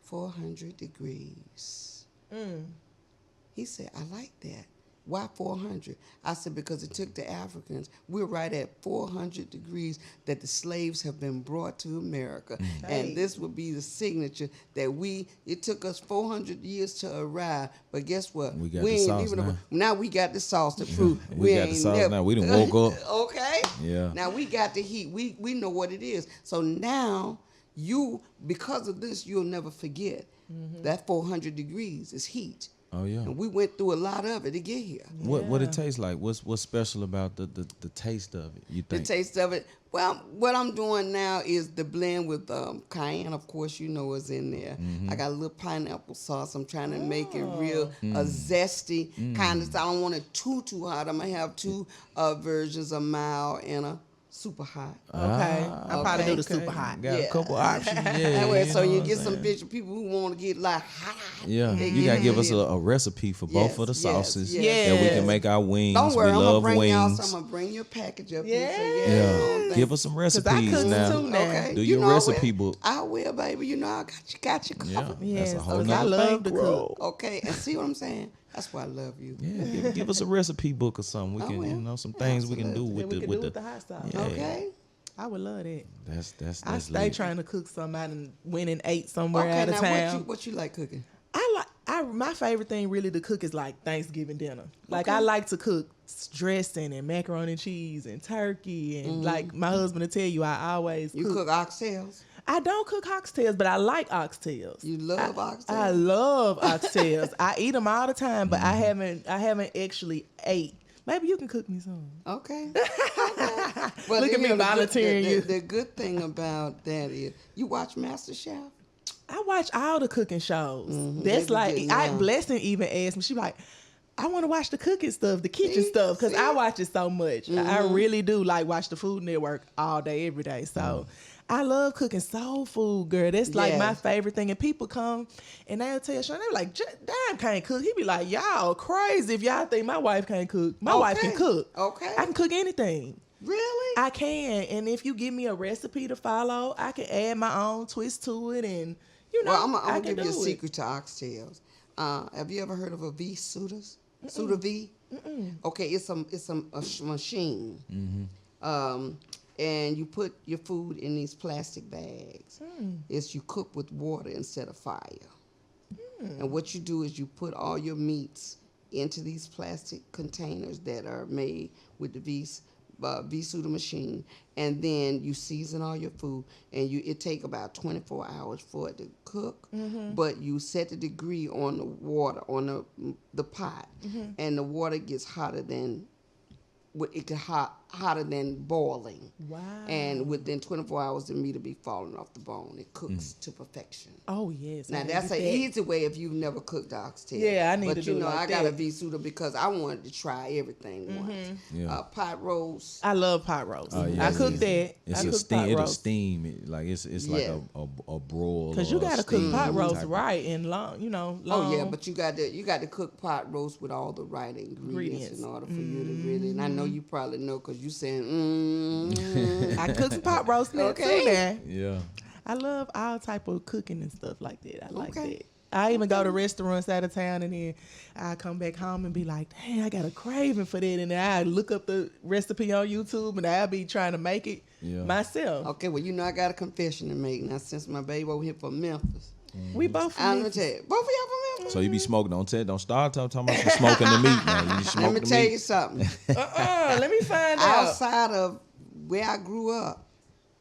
400 degrees. He said, I like that. Why 400? I said, because it took the Africans. We're right at 400 degrees that the slaves have been brought to America. And this would be the signature that it took us 400 years to arrive. But guess what?
We got the sauce now.
Now we got the sauce to prove.
We got the sauce now. We done woke up.
Okay?
Yeah.
Now we got the heat. We know what it is. So now because of this, you'll never forget that 400 degrees is heat.
Oh yeah.
And we went through a lot of it to get here.
What it tastes like? What's special about the taste of it? You think?
The taste of it. Well, what I'm doing now is the blend with cayenne, of course, is in there. I got a little pineapple sauce. I'm trying to make it real a zesty kind of. I don't want it too hot. I'm gonna have two versions, a mild and a super hot.
Okay. I probably do the
Okay.
super hot.
Got a
Yeah.
couple options. Yeah.
That way, so
know
you
what
get
I'm
some
saying?
picture people who want to get like hot.
Yeah,
They
you
get
gotta
it
give us
in.
a recipe for both
Yes,
of the
yes,
sauces
yes.
that we
Yes.
can make our wings.
Don't worry,
we
I'm gonna
love
bring y'all
wings.
some. I'm gonna bring your package up
Yeah.
here. So yeah,
Yeah, give us some recipes
cook
now.
too now.
Okay.
Do
You
your
know I
recipe
will.
book.
I will, baby. You know I got you
Yeah,
covered.
that's
Yes,
a whole
'cause
nother
I love to
bankroll.
Okay, and see what I'm saying? That's why I love you.
Yeah, give us a recipe book or something. We
I
can,
will.
some things we can do
Absolutely.
with
we
the
can
with
do
the.
with the hot sauce.
Yeah.
Okay.
I would love that.
That's
I stay
lit.
trying to cook something I done went and ate somewhere
Okay.
out of
Now
town.
what you like cooking?
My favorite thing really to cook is like Thanksgiving dinner. Like
Okay.
I like to cook dressing and macaroni and cheese and turkey and like my husband will tell you I always
You cook oxtails.
I don't cook oxtails, but I like oxtails.
You love oxtails.
I love oxtails. I eat them all the time, but I haven't actually ate. Maybe you can cook me some.
Okay. Well,
Look at me volunteering you.
The good thing about that is you watch MasterChef.
I watch all the cooking shows.
They
That's
be
like
getting
I
down.
Blessing even asked me. She like, I want to watch the cooking stuff, the kitchen stuff, because I watch it so much. I really do like watch the Food Network all day, every day. So I love cooking soul food, girl. That's like my
Yes.
favorite thing. And people come and they'll tell Sean, they're like, damn, can't cook. He be like, y'all crazy if y'all think my wife can't cook. My wife can
Okay.
cook.
Okay.
I can cook anything.
Really?
I can. And if you give me a recipe to follow, I can add my own twist to it. And, you know,
Well, I'm
I
gonna
can
give you a
do it.
secret to oxtails. Have you ever heard of a V Sudas? Suda V? Okay, it's a machine. And you put your food in these plastic bags. It's you cook with water instead of fire. And what you do is you put all your meats into these plastic containers that are made with the V Suda machine, and then you season all your food, and it take about 24 hours for it to cook. But you set the degree on the water on the pot, and the water gets hotter than hotter than boiling.
Wow.
And within 24 hours, the meat will be falling off the bone. It cooks to perfection.
Oh, yes.
Now
I
that's
get
an
that.
easy way if you've never cooked oxtail.
Yeah, I need
but
to
you
do it
know,
like
I got a
that.
V-Suda because I wanted to try everything once.
Yeah.
Pot roast.
I love pot roast.
Oh, yeah,
I cook
yeah.
that.
It's
I
a
cook
steam.
pot
It'll
roast.
steam it like it's like
Yeah.
a broil.
Because you
or a
got to cook
steam
pot roast
type of-
right and long, long.
Oh yeah, but you got to cook pot roast with all the right ingredients in order for you to really. And I know you probably know because you saying.
I cook some pot roast now
Okay.
too now.
Yeah.
I love all type of cooking and stuff like that. I like
Okay.
that. I even go to restaurants out of town and then I come back home and be like, dang, I got a craving for that. And then I look up the recipe on YouTube and I'll be trying to make it myself.
Okay, well, you know I got a confession to make now since my baby over here from Memphis.
We both
I'm
from
gonna tell you, both of y'all from Memphis.
So you be smoking. Don't start talking about you smoking the meat. Now you
Let
smoking
me
the
tell
meat.
you something.
Let me find out.
Outside of where I grew up,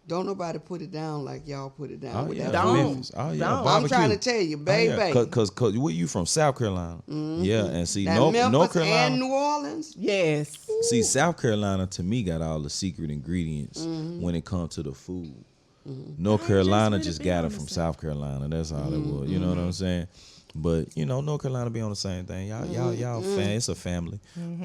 don't nobody put it down like y'all put it down.
Oh
with
yeah,
that
Don't.
Memphis. Oh yeah,
Don't.
barbecue.
I'm trying to tell you, baby.
Oh, yeah. Cause where you from? South Carolina. Yeah, and see
Now, Memphis
North
and
Carolina.
New Orleans.
Yes.
See, South Carolina to me got all the secret ingredients when it comes to the food. North Carolina
really
just
been
got
on
it
the
from
South.
South Carolina. That's all it was. You know what I'm saying? But you know, North Carolina be on the same thing. Y'all fan. It's a family.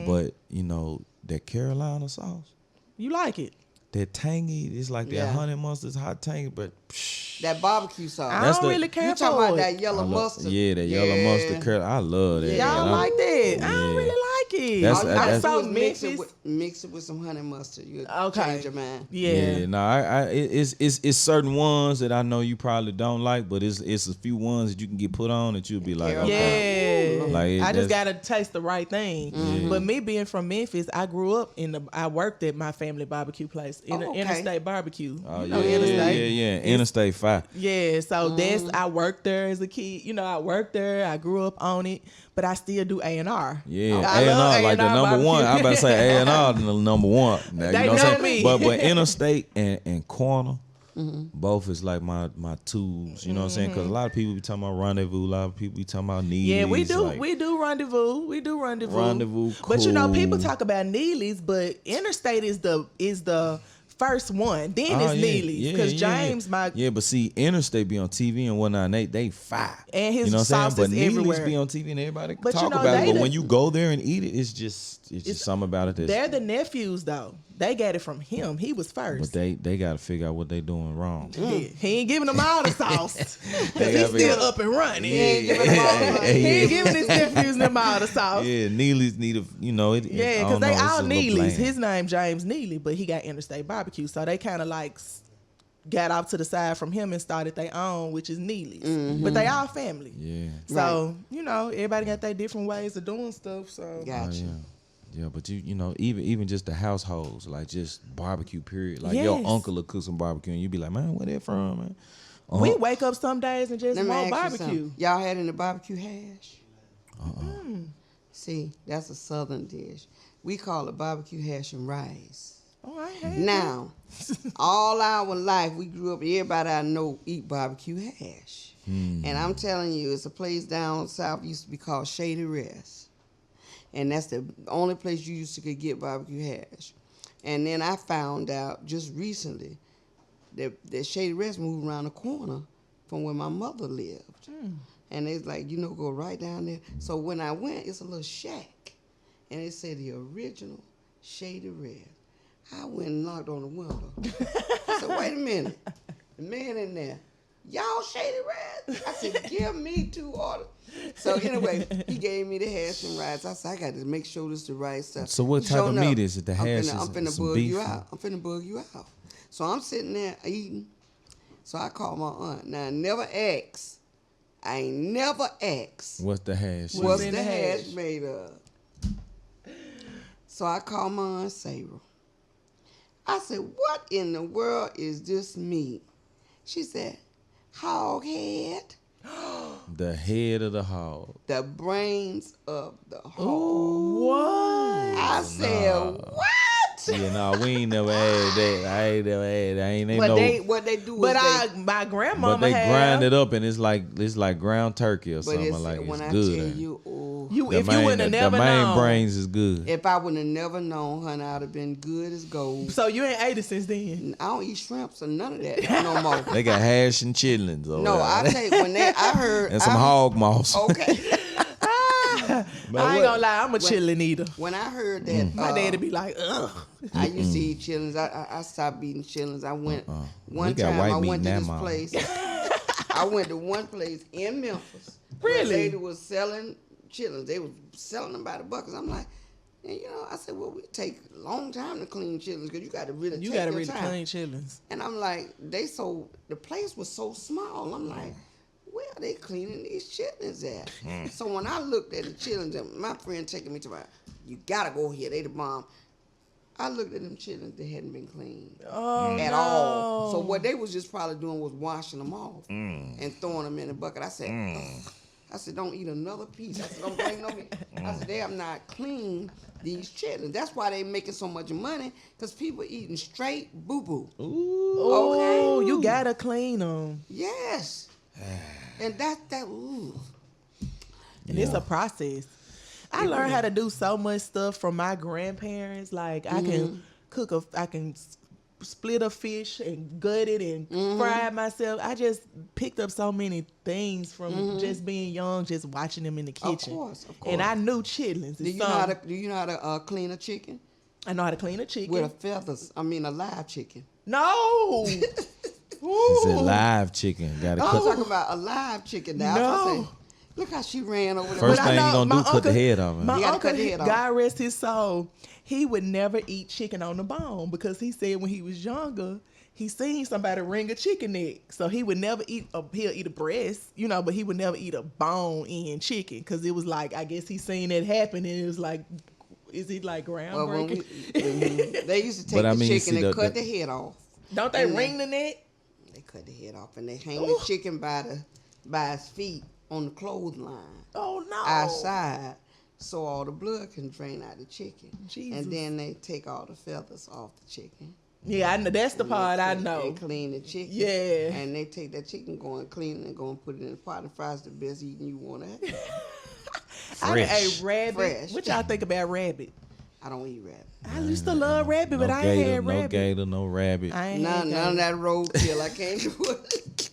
But you know that Carolina sauce,
You like it?
that tangy. It's like that
Yeah.
honey mustard's hot tangy, but. Psh,
That barbecue sauce.
I
That's
don't
the-
really care
You
for
talking about
it.
that yellow
I love-
mustard?
Yeah, that yellow mustard. I love that.
Y'all
And
like that? I don't
Yeah.
really like it.
That's-
All you
that's-
gotta
I'm
do
so
is
Memphis.
mix it with some honey mustard. You'll
Okay.
change your mind.
Yeah.
No, it's certain ones that I know you probably don't like, but it's a few ones that you can get put on that you'll be like,
Carolina.
okay.
Yeah,
Like,
I just
that's-
gotta taste the right thing. But me being from Memphis, I grew up I worked at my family barbecue place,
Okay.
Interstate Barbecue.
Oh,
You know
yeah,
Interstate?
yeah. Interstate 5.
Yeah, so I worked there as a kid. You know, I worked there. I grew up on it, but I still do A&R.
Yeah,
I
A&R,
love
like the
A&R
number one.
barbecue.
I about to say A&R the number one. Now,
They
you know what I'm
know
saying?
me.
But Interstate and Corner, both is like my tools. You know what I'm saying? Because a lot of people be talking about Rendezvous. A lot of people be talking about Neely's.
Yeah, we do.
Like,
We do rendezvous. We do rendezvous.
Rendezvous,
But you know, people
cool.
talk about Neely's, but Interstate is the first one. Then
oh,
it's
yeah,
Neely's because James, my
yeah, but see, Interstate be on TV and whatnot. And they fire.
And his
you know what I'm
sauce
saying? But
is
Neely's
everywhere.
be on TV and everybody
But you
talk
know,
about it.
they
But
the-
when you go there and eat it, it's just something about it. That's,
they're the nephews though. They got it from him. He was first.
But they got to figure out what they doing wrong.
Yeah, he ain't giving them all the sauce.
They
He's
gotta
still up and running.
He ain't giving them all the money.
He ain't giving his nephews them all the sauce.
Yeah, Neely's need a,
Yeah, because they all Neelys. His name James Neely, but he got Interstate Barbecue. So they kind of like got off to the side from him and started their own, which is Neely's. But they all family.
Yeah.
So, everybody got their different ways of doing stuff. So
Gotcha.
Yeah, but even just the households, like just barbecue period. Like your
Yes.
uncle will cook some barbecue and you be like, man, where that from, man?
we wake up some days and just
Let me
want
ask you
barbecue.
something. Y'all had any barbecue hash? See, that's a southern dish. We call it barbecue hash and rice.
Oh, I had
Now, all our life, we grew up, everybody I know eat barbecue hash. And I'm telling you, it's a place down south used to be called Shady Rest. And that's the only place you used to could get barbecue hash. And then I found out just recently that Shady Rest moved around the corner from where my mother lived. And it's like, go right down there. So when I went, it's a little shack. And it said the original Shady Rest. I went and knocked on the window. I said, wait a minute. The man in there, y'all Shady Rest? I said, give me 2 orders. So anyway, he gave me the hash and rice. I said, I got to make sure this is the right stuff.
So what type of meat is it? The hash
I'm
is
finna
some
bug
beef?
you out. I'm finna bug you out. So I'm sitting there eating. So I called my aunt. Now, I ain't never asked.
What's the hash?
What's
in
the
the
hash
hash?
made of? So I called my aunt Sarah. I said, what in the world is this meat? She said, hog head,
The head of the hog.
the brains of the hog.
What?
I said, what?
Yeah, no, we ain't never had that. I ain't never had that. Ain't
But
no.
what they do is
But
they,
my
But
grandmama
they
had.
grind it up and it's like ground turkey or
but
something
it's,
like
when
it's
I
good.
tell you, oh,
If you wouldn't have never
the main
known.
brains is good.
if I would have never known, honey, I'd have been good as gold.
So you ain't ate it since then.
I don't eat shrimps or none of that no more.
They got hash and chitlins over
No,
there.
I tell you, I heard.
and some hog moss.
Okay.
I ain't gonna lie, I'm a chillin' eater.
When I heard that,
My daddy be like, ugh.
I used to eat chillins. I stopped eating chillins. I went one
We got
time.
white
I
meat
went to
now,
this
Mama.
place. I went to one place in Memphis. where
Really?
a lady was selling chillins. They was selling them by the buckets. I'm like, and I said, well, we take a long time to clean chillins because you got to really
You
take
gotta
your
really
time.
clean chillins.
And I'm like, the place was so small. I'm like, where are they cleaning these chitlins at? So when I looked at the chitlins, and my friend taking me to you gotta go here, they the bomb. I looked at them chitlins, they hadn't been cleaned at all. So what they was just probably doing was washing them off and throwing them in the bucket. I said, ugh. I said, don't eat another piece. I said, don't bring no meat. I said, they have not cleaned these chitlins. That's why they making so much money, because people eating straight boo-boo.
Oh, you gotta clean them.
Yes. And that, ooh.
And it's a process. I learned how to do so much stuff from my grandparents. Like I can cook I can split a fish and gut it and fry it myself. I just picked up so many things from just being young, just watching them in the kitchen.
Of course.
And I knew chitlins.
Do you know how to clean a chicken?
I know how to clean a chicken.
With a live chicken.
No.
It's a live chicken. Gotta
I'm
cook.
talking about a live chicken now.
No.
Look how she ran over there.
First
But I
thing you
know
gonna do,
my
cut the
uncle-
head off.
My
You gotta
uncle,
cut the head off.
God rest his soul, he would never eat chicken on the bone because he said when he was younger, he seen somebody wring a chicken neck. So he would never eat, he'll eat a breast, but he would never eat a bone-in chicken because it was like, I guess he seen it happen and it was like, is it like groundbreaking?
They used to take
But I
the
mean,
chicken
see,
and
the-
cut the head off.
Don't they wring the neck?
They cut the head off and they hang the chicken by his feet on the clothesline.
Oh, no.
Outside, so all the blood can drain out the chicken.
Jesus.
And then they take all the feathers off the chicken.
Yeah, I know. That's the part I know.
And clean the chicken.
Yeah.
And they take that chicken, go and clean it, and go and put it in the pot and fries the best eating you want to have.
I done
Fresh.
ate rabbit.
Fresh.
What y'all think about rabbit?
I don't eat rabbit.
I used to love rabbit, but
No
I
gator,
ain't had
no
rabbit.
gator, no rabbit.
I ain't had
None of
gator.
that roadkill. I can't do it.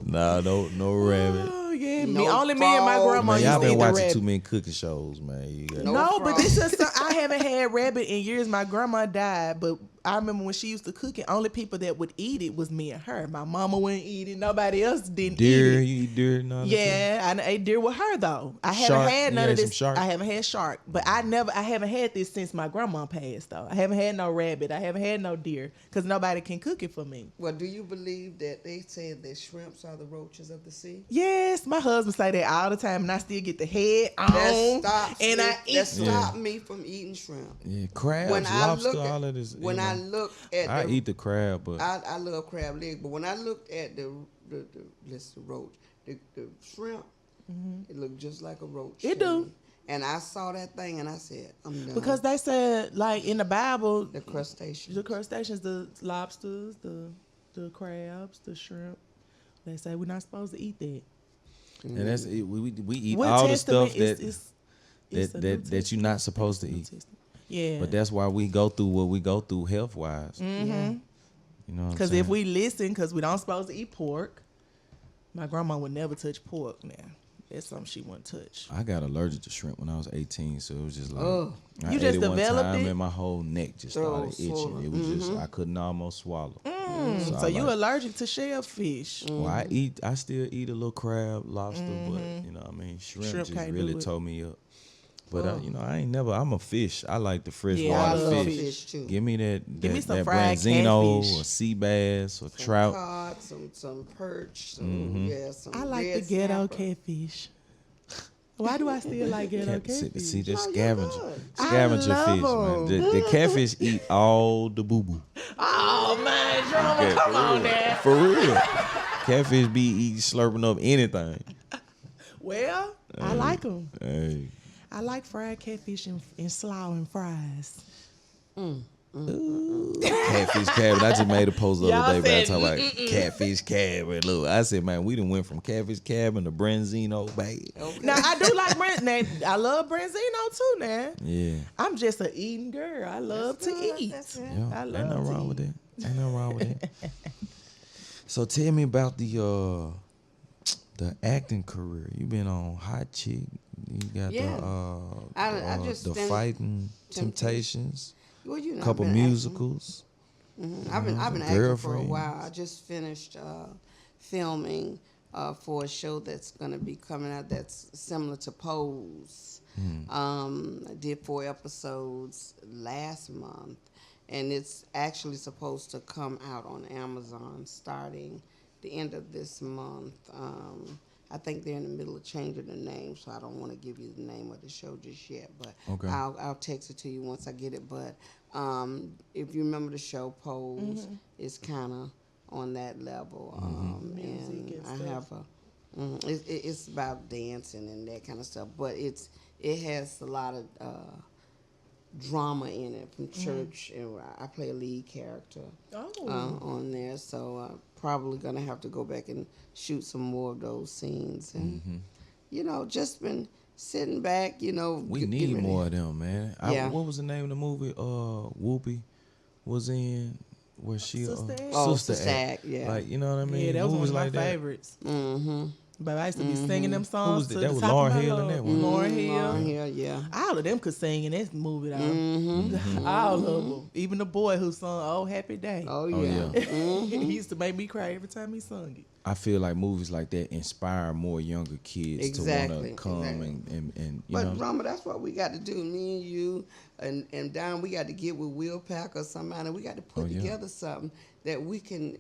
Nah, no rabbit.
Oh, yeah.
No
Only me and my
frog.
grandma
Man,
used
y'all
to eat
been
the
watching
rabbit.
too many cooking shows, man. You got
No
No, but
frog.
this is I haven't had rabbit in years. My grandma died, but I remember when she used to cook it. Only people that would eat it was me and her. My mama wouldn't eat it. Nobody else didn't
deer.
eat it.
You eat deer and all that stuff?
Yeah, I ate deer with her though. I haven't
Shark?
had
You
none
had
of
some
this.
shark?
I haven't had shark, but I haven't had this since my grandma passed though. I haven't had no rabbit. I haven't had no deer because nobody can cook it for me.
Well, do you believe that they said that shrimps are the roaches of the sea?
Yes, my husband say that all the time, and I still get the head
That
on,
stops
and
me.
I eat.
That stopped me from eating shrimp.
Yeah, crabs,
When I
lobster,
look at,
all of this.
when
you
I
know.
looked at,
I eat the crab, but
I love crab legs, but when I looked at the roach, the shrimp, it looked just like a roach.
It
to
do.
me. And I saw that thing, and I said, I'm done.
Because they said, like in the Bible,
the crustaceans.
the crustaceans, the lobsters, the crabs, the shrimp, they say we're not supposed to eat that.
and that's it. We eat
What
all the
testament
stuff
is a New
that you're not supposed to
New
eat.
Testament. Yeah,
But that's why we go through what we go through health wise.
Yeah.
You know,
because if we listen, because we don't supposed to eat pork, my grandma would never touch pork. Now that's something she wouldn't touch.
I got allergic to shrimp when I was 18, so it was just like
Oh.
I
You
ate
just
it one
developed
time
it?
and my whole neck just started itching.
swollen.
It was just I couldn't almost swallow.
So
I
you
like-
allergic to shellfish?
Well, I still eat a little crab, lobster, but you know, what I mean, shrimp
Shrimp
just
can't
really
do it.
tore me up. But I ain't never. I'm a fish. I like the fresh
Yeah, I
water
love
fish.
fish too.
Give me that
Give me
that,
some
that
fried
branzino
catfish.
or sea bass or
Some
trout.
cod, some perch, some
I like the
red
ghetto
snapper.
catfish. Why do I still like ghetto catfish?
See, they're
No, you're
scavenger,
good.
scavenger
I
fish,
love
man. The catfish eat all the boo boo.
Oh man, Drumma, come on now.
For real. Catfish be eating, slurping up anything.
Well, I like them.
Hey.
I like fried catfish and slaw and fries.
Catfish cabbage. I just made a post the other
Y'all
day,
said,
about talking about catfish cabbage. Look, I said, man, we done went from catfish cabbage to branzino, baby.
Okay.
Now I do like I love branzino too. Now
Yeah.
I'm just an eating girl. I love to eat.
That's it.
Yeah,
I
ain't
love
nothing
to
wrong
eat.
with that. Ain't nothing wrong with that. So tell me about the acting career. You been on Hot Chick. You got
Yeah. I just
the
finished
Fighting Temptations.
Well, you know,
Couple
I've been acting.
musicals.
I've been acting for a
Girlfriend.
while. I just finished filming for a show that's going to be coming out that's similar to Pose. I did 4 episodes last month, and it's actually supposed to come out on Amazon starting the end of this month. I think they're in the middle of changing the name, so I don't want to give you the name of the show just yet. But
Okay.
I'll text it to you once I get it. But if you remember the show Pose, it's kind of on that level.
Music and
I
stuff.
have it's about dancing and that kind of stuff. But it has a lot of drama in it from church, and I play a lead character on there. So probably gonna have to go back and shoot some more of those scenes, and just been sitting back.
We
getting
need
ready.
more of them, man.
Yeah.
What was the name of the movie? Whoopi was in where she
Sister Act?
Oh,
Sister
Sister
Act.
Act, yeah.
Like, you know what I mean?
Yeah, that was one
Movies
of my
like that.
favorites.
Mm-hmm.
But I used to be singing them songs.
was
to
that?
the
That was
top
Lauryn
of my
Hill in
lungs.
that one.
Lauryn Hill.
Lauryn Hill, yeah.
All of them could sing in that movie, though. All of them. Even the boy who sung "Oh Happy Day."
Oh
Oh,
yeah.
yeah.
He used to make me cry every time he sung it.
I feel like movies like that inspire more younger kids to want
Exactly,
to come
exactly.
and you
But
know.
Drumma, that's what we got to do. Me and you and Don, we got to get with Will Pack or somebody. And we got to put
Oh, yeah.
together something that we can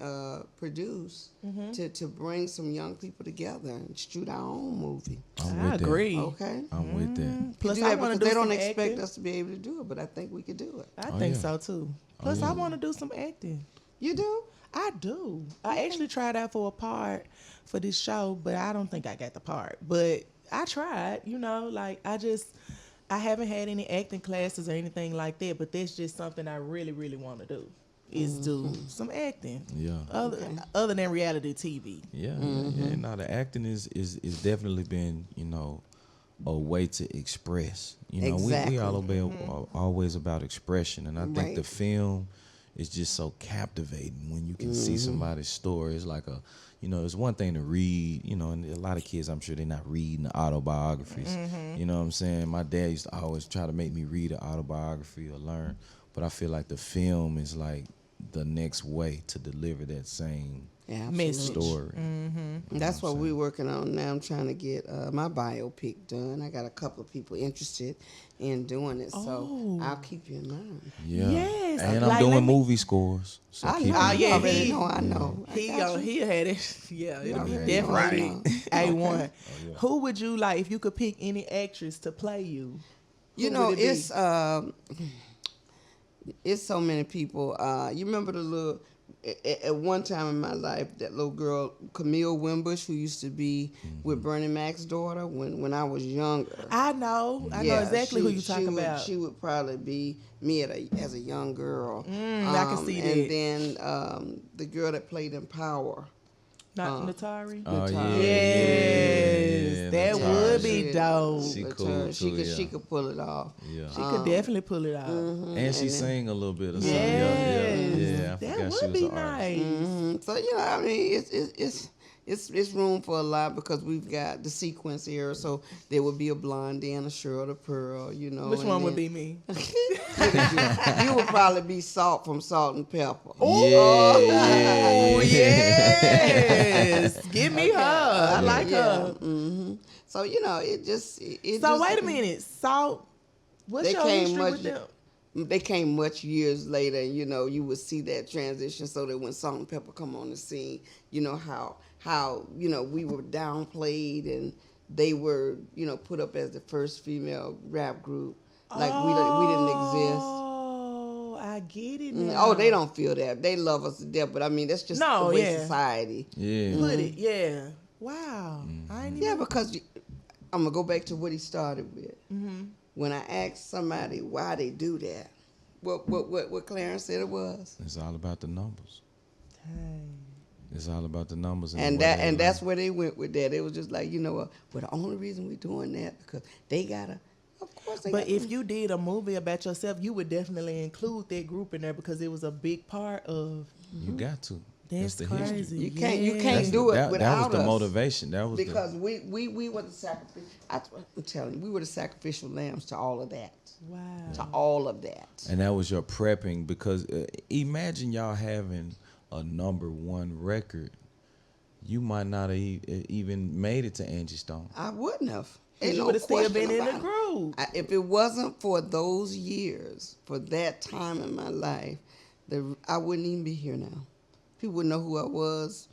produce to bring some young people together and shoot our own movie.
I'm
I
with
agree.
Okay.
That. I'm with that.
Plus,
do
I
that
want to
because
do
they
some
don't expect
acting.
us to be able to do it, but I think we could do it.
I
Oh,
think
yeah.
so too. Plus, I want to do some acting.
You do?
I do. I actually tried out for a part for this show, but I don't think I got the part. But I tried, I haven't had any acting classes or anything like that, but that's just something I really, really want to do is do some acting.
Yeah.
Other than reality TV.
Yeah, yeah. No, the acting is definitely been, a way to express. We
Exactly.
always about expression, and I think
Right.
the film it's just so captivating when you can see somebody's story. It's like it's one thing to read, and a lot of kids, I'm sure they're not reading the autobiographies. You know what I'm saying? My dad used to always try to make me read an autobiography or learn, but I feel like the film is like the next way to deliver that same story.
That's what we're working on now. I'm trying to get my biopic done. I got a couple of people interested in doing it, so I'll keep you in mind.
Yeah.
Yes.
And
Like,
I'm doing
let me-
movie scores. So
I
keep
know.
it-
You
yeah,
already
he-
know. I know. I got you.
He had it. Yeah, it'll be
already
definitely
know.
A1. Who would you like if you could pick any actress to play you?
You
Who
know,
would it be?
it's so many people. You remember the little at one time in my life, that little girl Camille Wimbush, who used to be with Bernie Mac's daughter when I was younger.
I know exactly who you're talking about.
She would probably be me as a young girl.
I can see that.
And then the girl that played in Power.
Not Natari.
Oh,
Natari.
Yes, that
Natari.
would be dope.
She
But,
cool
she
too,
could
yeah.
she could pull it off.
Yeah.
She could definitely pull it out.
And she sang a little bit or something.
Yes.
Yeah. I
That
forgot she
would
was
be
an artist.
nice.
So I mean, it's room for a lot because we've got the sequence here. So there would be a Blondie and a Cheryl the Pearl.
Which
and
one would
then
be me?
You would probably be Salt from Salt and Pepper.
Oh, yes. Give me her. I like her.
Mm-hmm. So it just.
So wait a minute. Salt. What's
They
your
came
history
much.
with them?
They came much years later. You would see that transition. So that when Salt and Pepper come on the scene, how we were downplayed and they were put up as the first female rap group. Like we didn't exist.
Oh, I get it now.
Oh, they don't feel that. They love us to death, but I mean that's just the way society.
Yeah.
Put it, yeah. Wow. I ain't even...
Yeah, because I'm gonna go back to what he started with. When I asked somebody why they do that, what Clarence said it was.
It's all about the numbers.
Dang.
It's all about the numbers.
That's where they went with that. It was just like, well, the only reason we're doing that because they gotta. Of course they.
But if you did a movie about yourself, you would definitely include that group in there because it was a big part of.
You got to.
That's
the
crazy.
history.
You can't do it without
That was the
us.
motivation. That was
because we were the sacrificial. I'm telling you, we were the sacrificial lambs to all of that.
Wow.
To all of that.
And that was your prepping because imagine y'all having a #1 record. You might not have even made it to Angie Stone.
I wouldn't have.
You would have still been in the group.
If it wasn't for those years, for that time in my life, I wouldn't even be here now. People wouldn't know who I was.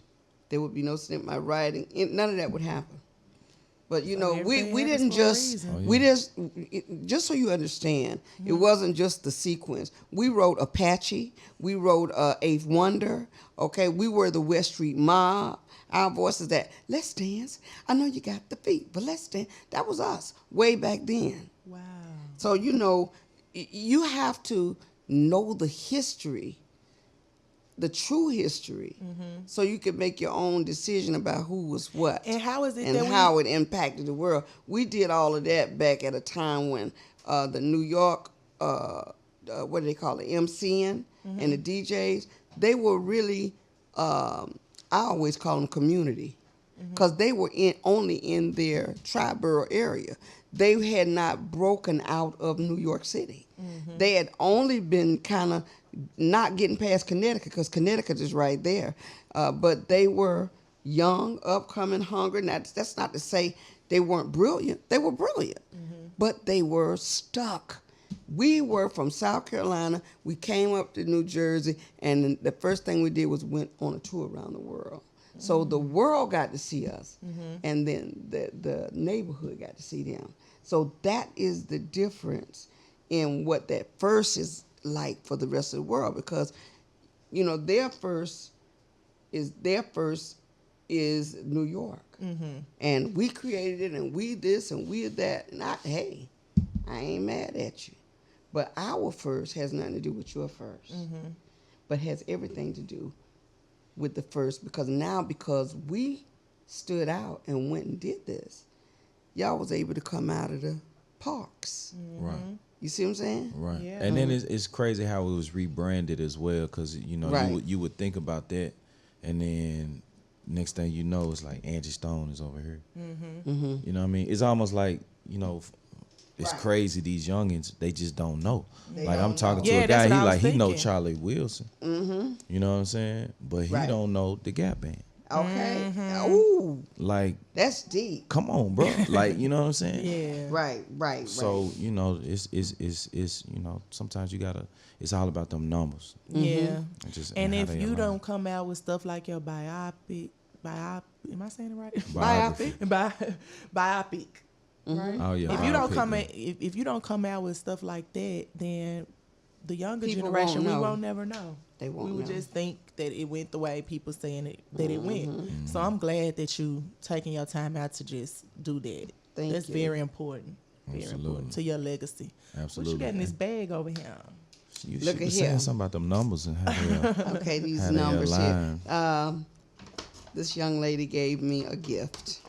There would be no snip my writing. None of that would happen. But we didn't just just so you understand, it wasn't just the sequence. We wrote Apache, we wrote Eighth Wonder. Okay, we were the West Street Mob. Our voices that let's dance. I know you got the feet, but let's dance. That was us way back then.
Wow.
So you have to know the history, the true history, so you can make your own decision about who was what
And how is it
and
that
how it impacted the world. We did all of that back at a time when the New York, what do they call it, MCN and the DJs, they were really, I always call them community, because they were only in their tri-borough area. They had not broken out of New York City. They had only been kind of not getting past Connecticut, because Connecticut is right there. But they were young, upcoming, hungry. Now, that's not to say they weren't brilliant. They were brilliant, but they were stuck. We were from South Carolina. We came up to New Jersey, and the first thing we did was went on a tour around the world. So the world got to see us, and then the neighborhood got to see them. So that is the difference in what that first is like for the rest of the world, because their first is New York, and we created it, and we this and we that, and I ain't mad at you, but our first has nothing to do with your first, but has everything to do with the first, because we stood out and went and did this, y'all was able to come out of the parks,
Right.
You see what I'm saying?
Right.
Yeah.
And then it's crazy how it was rebranded as well, because
Right.
you would think about that, and then next thing you know, it's like Angie Stone is over here.
Mm-hmm.
You know what I mean? It's almost like it's
Right.
crazy. These youngins, they just don't know.
They
Like I'm
don't
talking
know.
to
Yeah,
a
that's
guy,
what I was
he know
thinking.
Charlie Wilson.
Mm-hmm.
You know what I'm saying? But he
Right.
don't know the Gap Band.
Okay.
Mm-hmm.
Ooh,
Like,
that's deep.
come on, bro. Like, you know what I'm saying?
Yeah.
Right.
So it's sometimes you gotta. It's all about them numbers.
Yeah. And
how
if
they
you
align.
don't come out with stuff like your biopic, am I saying it right?
Biography.
Biopic. Right.
Oh yeah.
If you don't
biopic,
come
yeah.
if you don't come out with stuff like that, then the younger
People
generation
won't
we
know.
won't never know.
They won't
We would
know.
just think that it went the way people saying it that it went.
Mm-hmm.
So I'm glad that you taking your time out to just do that.
Thank
That's
you.
very important. Very
Absolutely.
important to your legacy.
Absolutely.
What you got in this bag over here?
You
Look
she
at
was
here.
saying something about them numbers and how they
Okay, these
How they
numbers
align.
here. This young lady gave me a gift.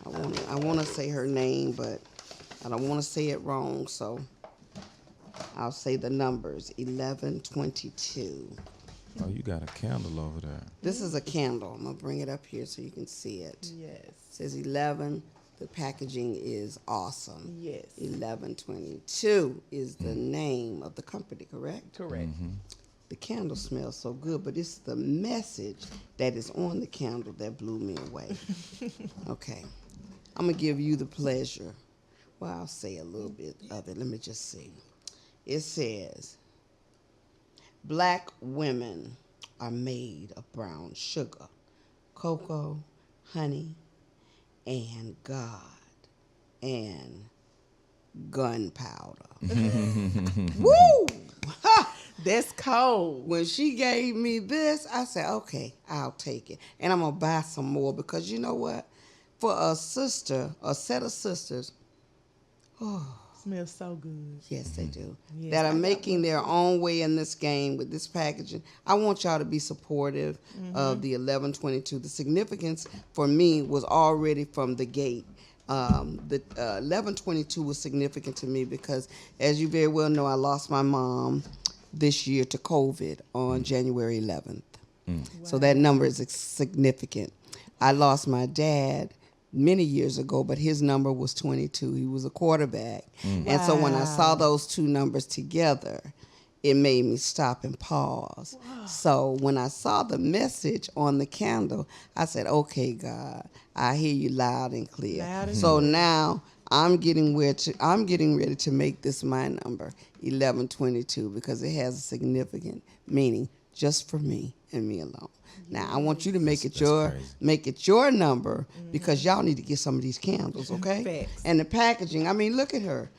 I want to say her name, but I don't want to say it wrong, so I'll say the numbers. 1122.
Oh, you got a candle over there.
This is a candle. I'm gonna bring it up here so you can see it.
Yes.
It says 11. The packaging is awesome.
Yes.
1122 is the name of the company, correct?
Correct.
The candle smells so good, but it's the message that is on the candle that blew me away. Okay. I'm going to give you the pleasure. Well, I'll say a little bit of it. Let me just see. It says, Black women are made of brown sugar, cocoa, honey, and God, and gunpowder. Woo! Ha!
That's cold.
When she gave me this, I said, okay, I'll take it. And I'm going to buy some more because you know what? For a sister, a set of sisters,
Smells so good.
yes, they do,
Yes,
that
I
are
got
making their own way in this game with this packaging. I want y'all to be supportive of the 1122. The significance for me was already from the gate. The 1122 was significant to me because, as you very well know, I lost my mom this year to COVID on January 11th. So that number is significant. I lost my dad many years ago, but his number was 22. He was a quarterback. And so when I saw those two numbers together, it made me stop and pause. So when I saw the message on the candle, I said, okay, God, I hear you loud and clear.
Loud and
So now I'm getting ready to make this my number, 1122, because it has a significant meaning just for me and me alone. Now I want you to make it your number because y'all need to get some of these candles, okay?
Facts.
And the packaging, I mean, look at her.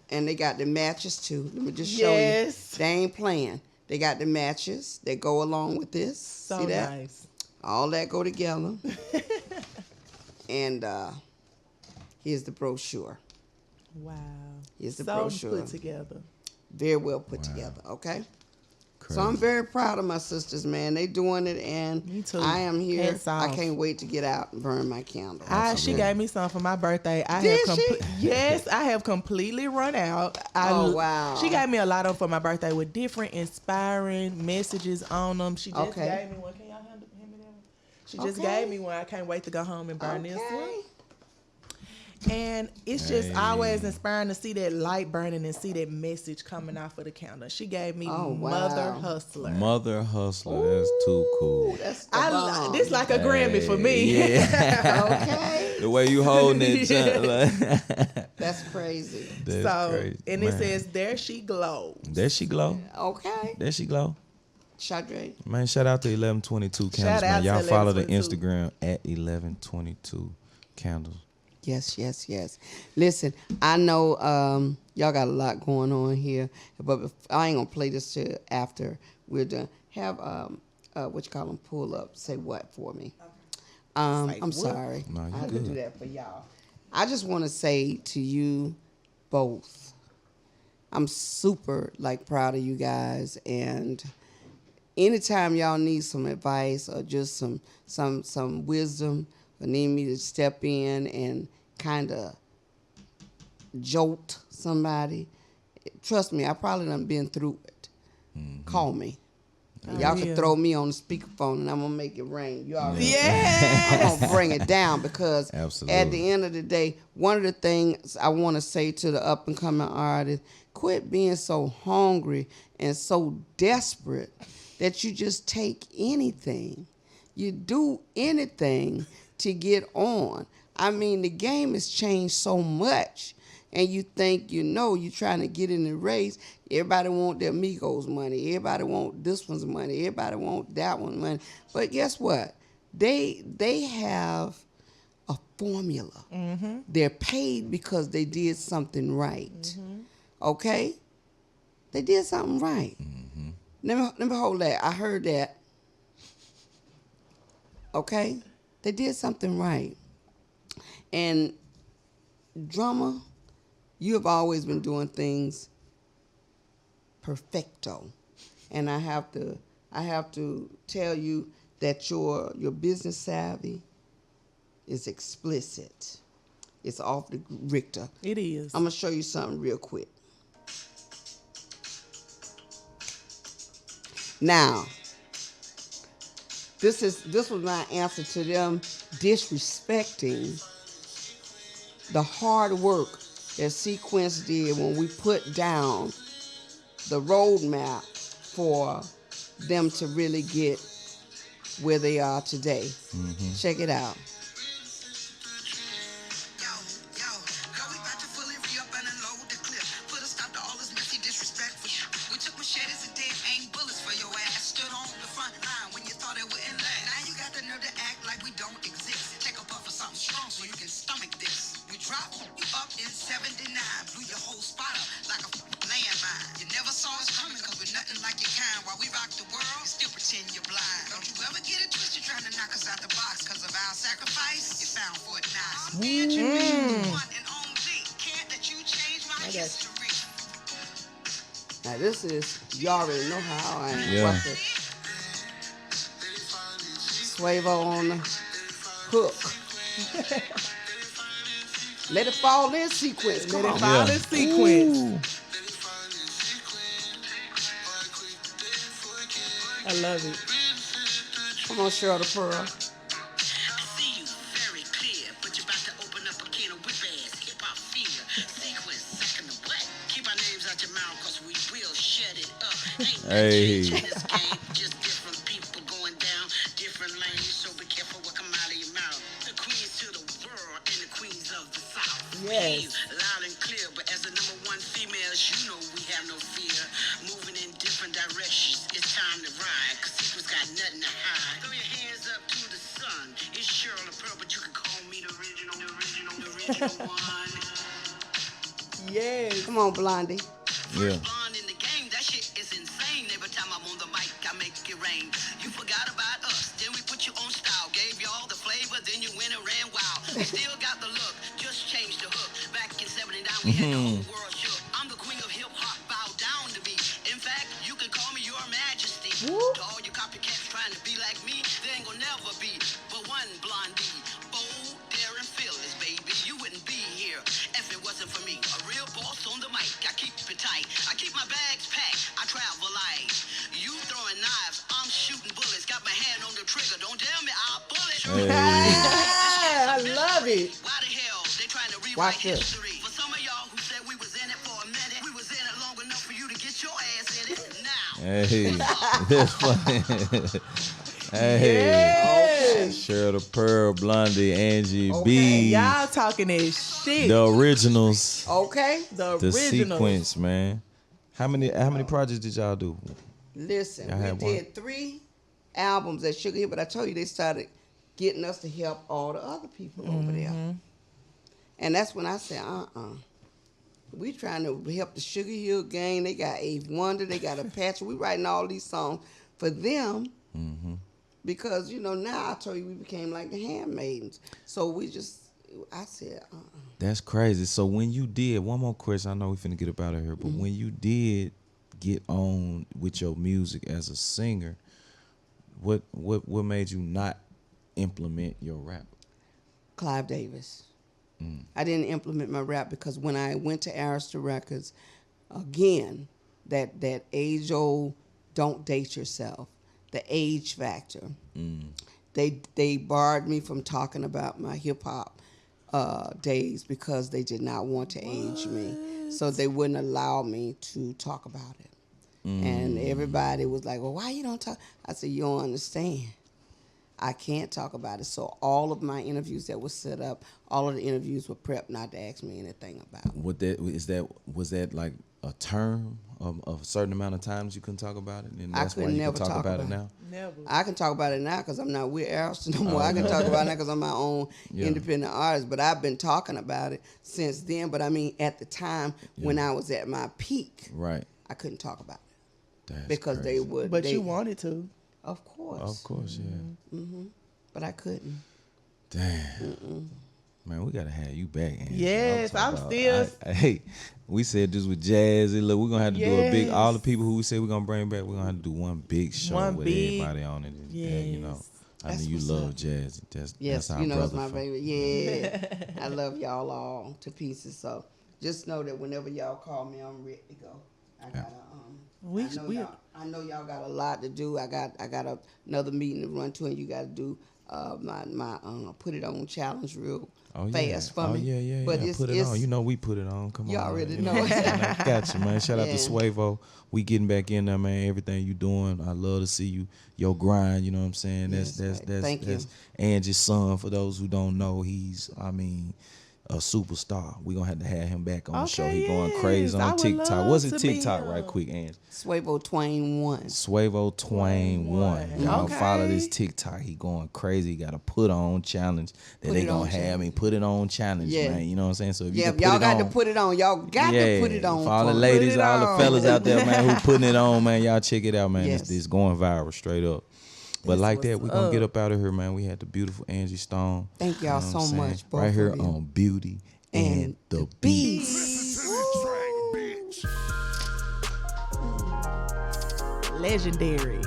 And they got the matches too. Let me just show
Yes.
you. They ain't playing. They got the matches that go along with this.
So
See that?
nice.
All that go together. And here's the brochure.
Wow.
Here's the
so
brochure.
put together.
Very well put together, okay? So I'm very proud of my sisters, man. They doing it, and
Me too.
I am here.
Hats
I
off.
can't wait to get out and burn my candle.
She gave me some for my birthday.
Did she?
Yes, I have completely run out.
Wow.
She gave me a lot of them for my birthday with different inspiring messages on them. She just gave me one. Can y'all hand me that one? She just gave me one. I can't wait to go home and burn this one. And it's just always inspiring to see that light burning and see that message coming off of the candle. She gave me Mother Hustler.
Mother Hustler. That's too cool.
That's the bomb.
This like a Grammy for me.
Yeah.
Okay.
The way you holding it.
That's crazy.
That's crazy.
And
Man.
it says, there she glows.
There she glow.
Okay.
There she glow.
Chadre.
Man, shout out to 1122 Candles,
Shout
man.
out
Y'all
to
follow the
1122.
Instagram at 1122 Candles.
Yes. Listen, I know y'all got a lot going on here, but I ain't gonna play this till after we're done. Have pull up. Say what for me? I'm sorry.
No, you
I had to
good.
do that for y'all. I just want to say to you both, I'm super proud of you guys, and anytime y'all need some advice or just some wisdom, or need me to step in and kind of jolt somebody, trust me, I probably done been through it. Call me. Y'all can throw me on the speakerphone and I'm gonna make it rain. You already I'm gonna bring it down because at the end of the day, one of the things I want to say to the up and coming artists, quit being so hungry and so desperate that you just take anything. You do anything to get on. I mean, the game has changed so much. And you think you're trying to get in the race. Everybody want their Migos money. Everybody want this one's money. Everybody want that one's money. But guess what? They have a formula. Mm-hmm. They're paid because they did something right. Mm-hmm. Okay? They did something right. Mm-hmm. Let me hold that. I heard that. Okay? They did something right. And Drumma, you have always been doing things perfecto. And I have to tell you that your business savvy is explicit. It's off the Richter.
It is.
I'm gonna show you something real quick. Now, this was my answer to them disrespecting the hard work that Sequence did when we put down the roadmap for them to really get where they are today. Mm-hmm. Check it out. Now this is, you already know how I am.
Yeah.
Suavo on the hook. Let it fall in sequence. Come
Let
on.
it fall in sequence.
Ooh.
I love it.
Come on, Cheryl the Pearl.
Hey.
Just different people going down, different lanes, so be careful what come out of your mouth. The queens to the world and the queens of the South.
Yes.
Loud and clear, but as the #1 females, you know we have no fear. Moving in different directions, it's time to ride, cause Secret's got nothing to hide. Throw your hands up to the sun. It's Cheryl the Pearl, but you can call me the original one.
Yes.
Come on, Blondie.
Yeah.
Blonde in the game, that shit is insane. Every time I'm on the mic, I make it rain. You forgot about us, then we put you on style. Gave you all the flavor, then you went and ran wild. Still got the look, just changed the hook. Back in 79, we had the whole world shook. I'm the queen of hip hop, bow down to me. In fact, you can call me your majesty.
Woo.
To all you copycats trying to be like me, they ain't gonna never be but one Blondie. Bold, daring, fearless, baby. You wouldn't be here if it wasn't for me. A real boss on the mic, I keep it tight. I keep my bags packed, I travel light. You throwing knives, I'm shooting bullets. Got my hand on the trigger, don't tell me I'll bullet.
Hey.
I love it.
Why the hell they trying to rewrite
Watch this.
history? For some of y'all who said we was in it for a minute, we was in it long enough for you to get your ass in it. Now.
Hey. That's funny. Hey.
Yes.
Cheryl the Pearl, Blondie, Angie
Okay.
B.
Y'all talking that shit.
The originals.
Okay?
The
The
original.
sequence, man. How many projects did y'all do?
Listen,
Y'all
we
had
did 3 albums at Sugar Hill, but I told you they started getting us to help all the other people over there. And that's when I said, we trying to help the Sugar Hill gang. They got Abe Wonder, they got Apache. We writing all these songs for them. Because, now I told you we became like the handmaidens. So I said,
That's crazy. So when you did, one more question, I know we finna get up out of here, but when you did get on with your music as a singer, what made you not implement your rap?
Clive Davis. I didn't implement my rap because when I went to Arista Records, again, that age-old don't date yourself, the age factor. They barred me from talking about my hip-hop days because they did not want to age me. So they wouldn't allow me to talk about it. And everybody was like, well, why you don't talk? I said, you don't understand. I can't talk about it. So all of my interviews that were set up, all of the interviews were prepped not to ask me anything about.
Was that like a term of a certain amount of times you couldn't talk about it? And
I
that's why
could
you
never
can talk about it
it
now?
Never.
I can talk about it now because I'm not with Arista no more. I can talk about it now because I'm my own independent artist. But I've been talking about it since then. But I mean, at the time when I was at my peak,
right,
I couldn't talk about it.
That's
because
crazy.
they would.
But you wanted to.
Of course.
Of course, yeah.
But I couldn't.
Damn. Man, we gotta have you back, Angie.
Yes, I'm still.
Hey, we said this with Jazz. Look, we're gonna have to do a big.
Yes.
all the people who we said we're gonna bring back, we're gonna have to do one big show
One
with
big-
everybody on it. And, you know,
Yes.
I
That's
mean, you
what's
love
up.
Jazz. That's
Yes,
our
you know it's
brother
my
from-
favorite. Yeah, I love y'all all to pieces. So just know that whenever y'all call me, I'm ready to go. I gotta I know y'all got a lot to do. I got another meeting to run to, and you got to do my put it on challenge real fast for me.
Yeah.
But
Put it on. You know we put it on. Come
you
on.
already
man.
know.
I got you, man. Shout out to
Yeah.
Suevo. We getting back in there, man. Everything you doing, I love to see you. Your grind. You know what I'm saying?
Yes,
That's
thank you.
that's Angie's son. For those who don't know, he's a superstar. We gonna have to have him back on the show. He going crazy
yes. I
on
would
TikTok.
love
What's his
to be
TikTok
him.
right quick, Angie?
Swavo Twain 1.
Swavo Twain 1. Y'all
Okay.
follow this TikTok. He going crazy. He got a put on challenge that
Put
they
it
gonna
on
have
challenge.
me put it on challenge,
Yeah.
man. You know what I'm saying? So if you
Yeah,
can put
y'all
it
got
on,
to put it on. Y'all got to put it on.
For all the
me.
ladies,
Put it
all the
on.
fellas out there, man, who putting it on, man, y'all check it out, man.
Yes.
It's going viral straight up. But
That's
like that,
what's
we gonna get
up.
up out of here, man. We had the beautiful Angie Stone.
Thank y'all
You know
so
what I'm saying?
much, both
Right here
of you.
on Beauty and the Beats.
Listen to this track, bitch.
Legendary.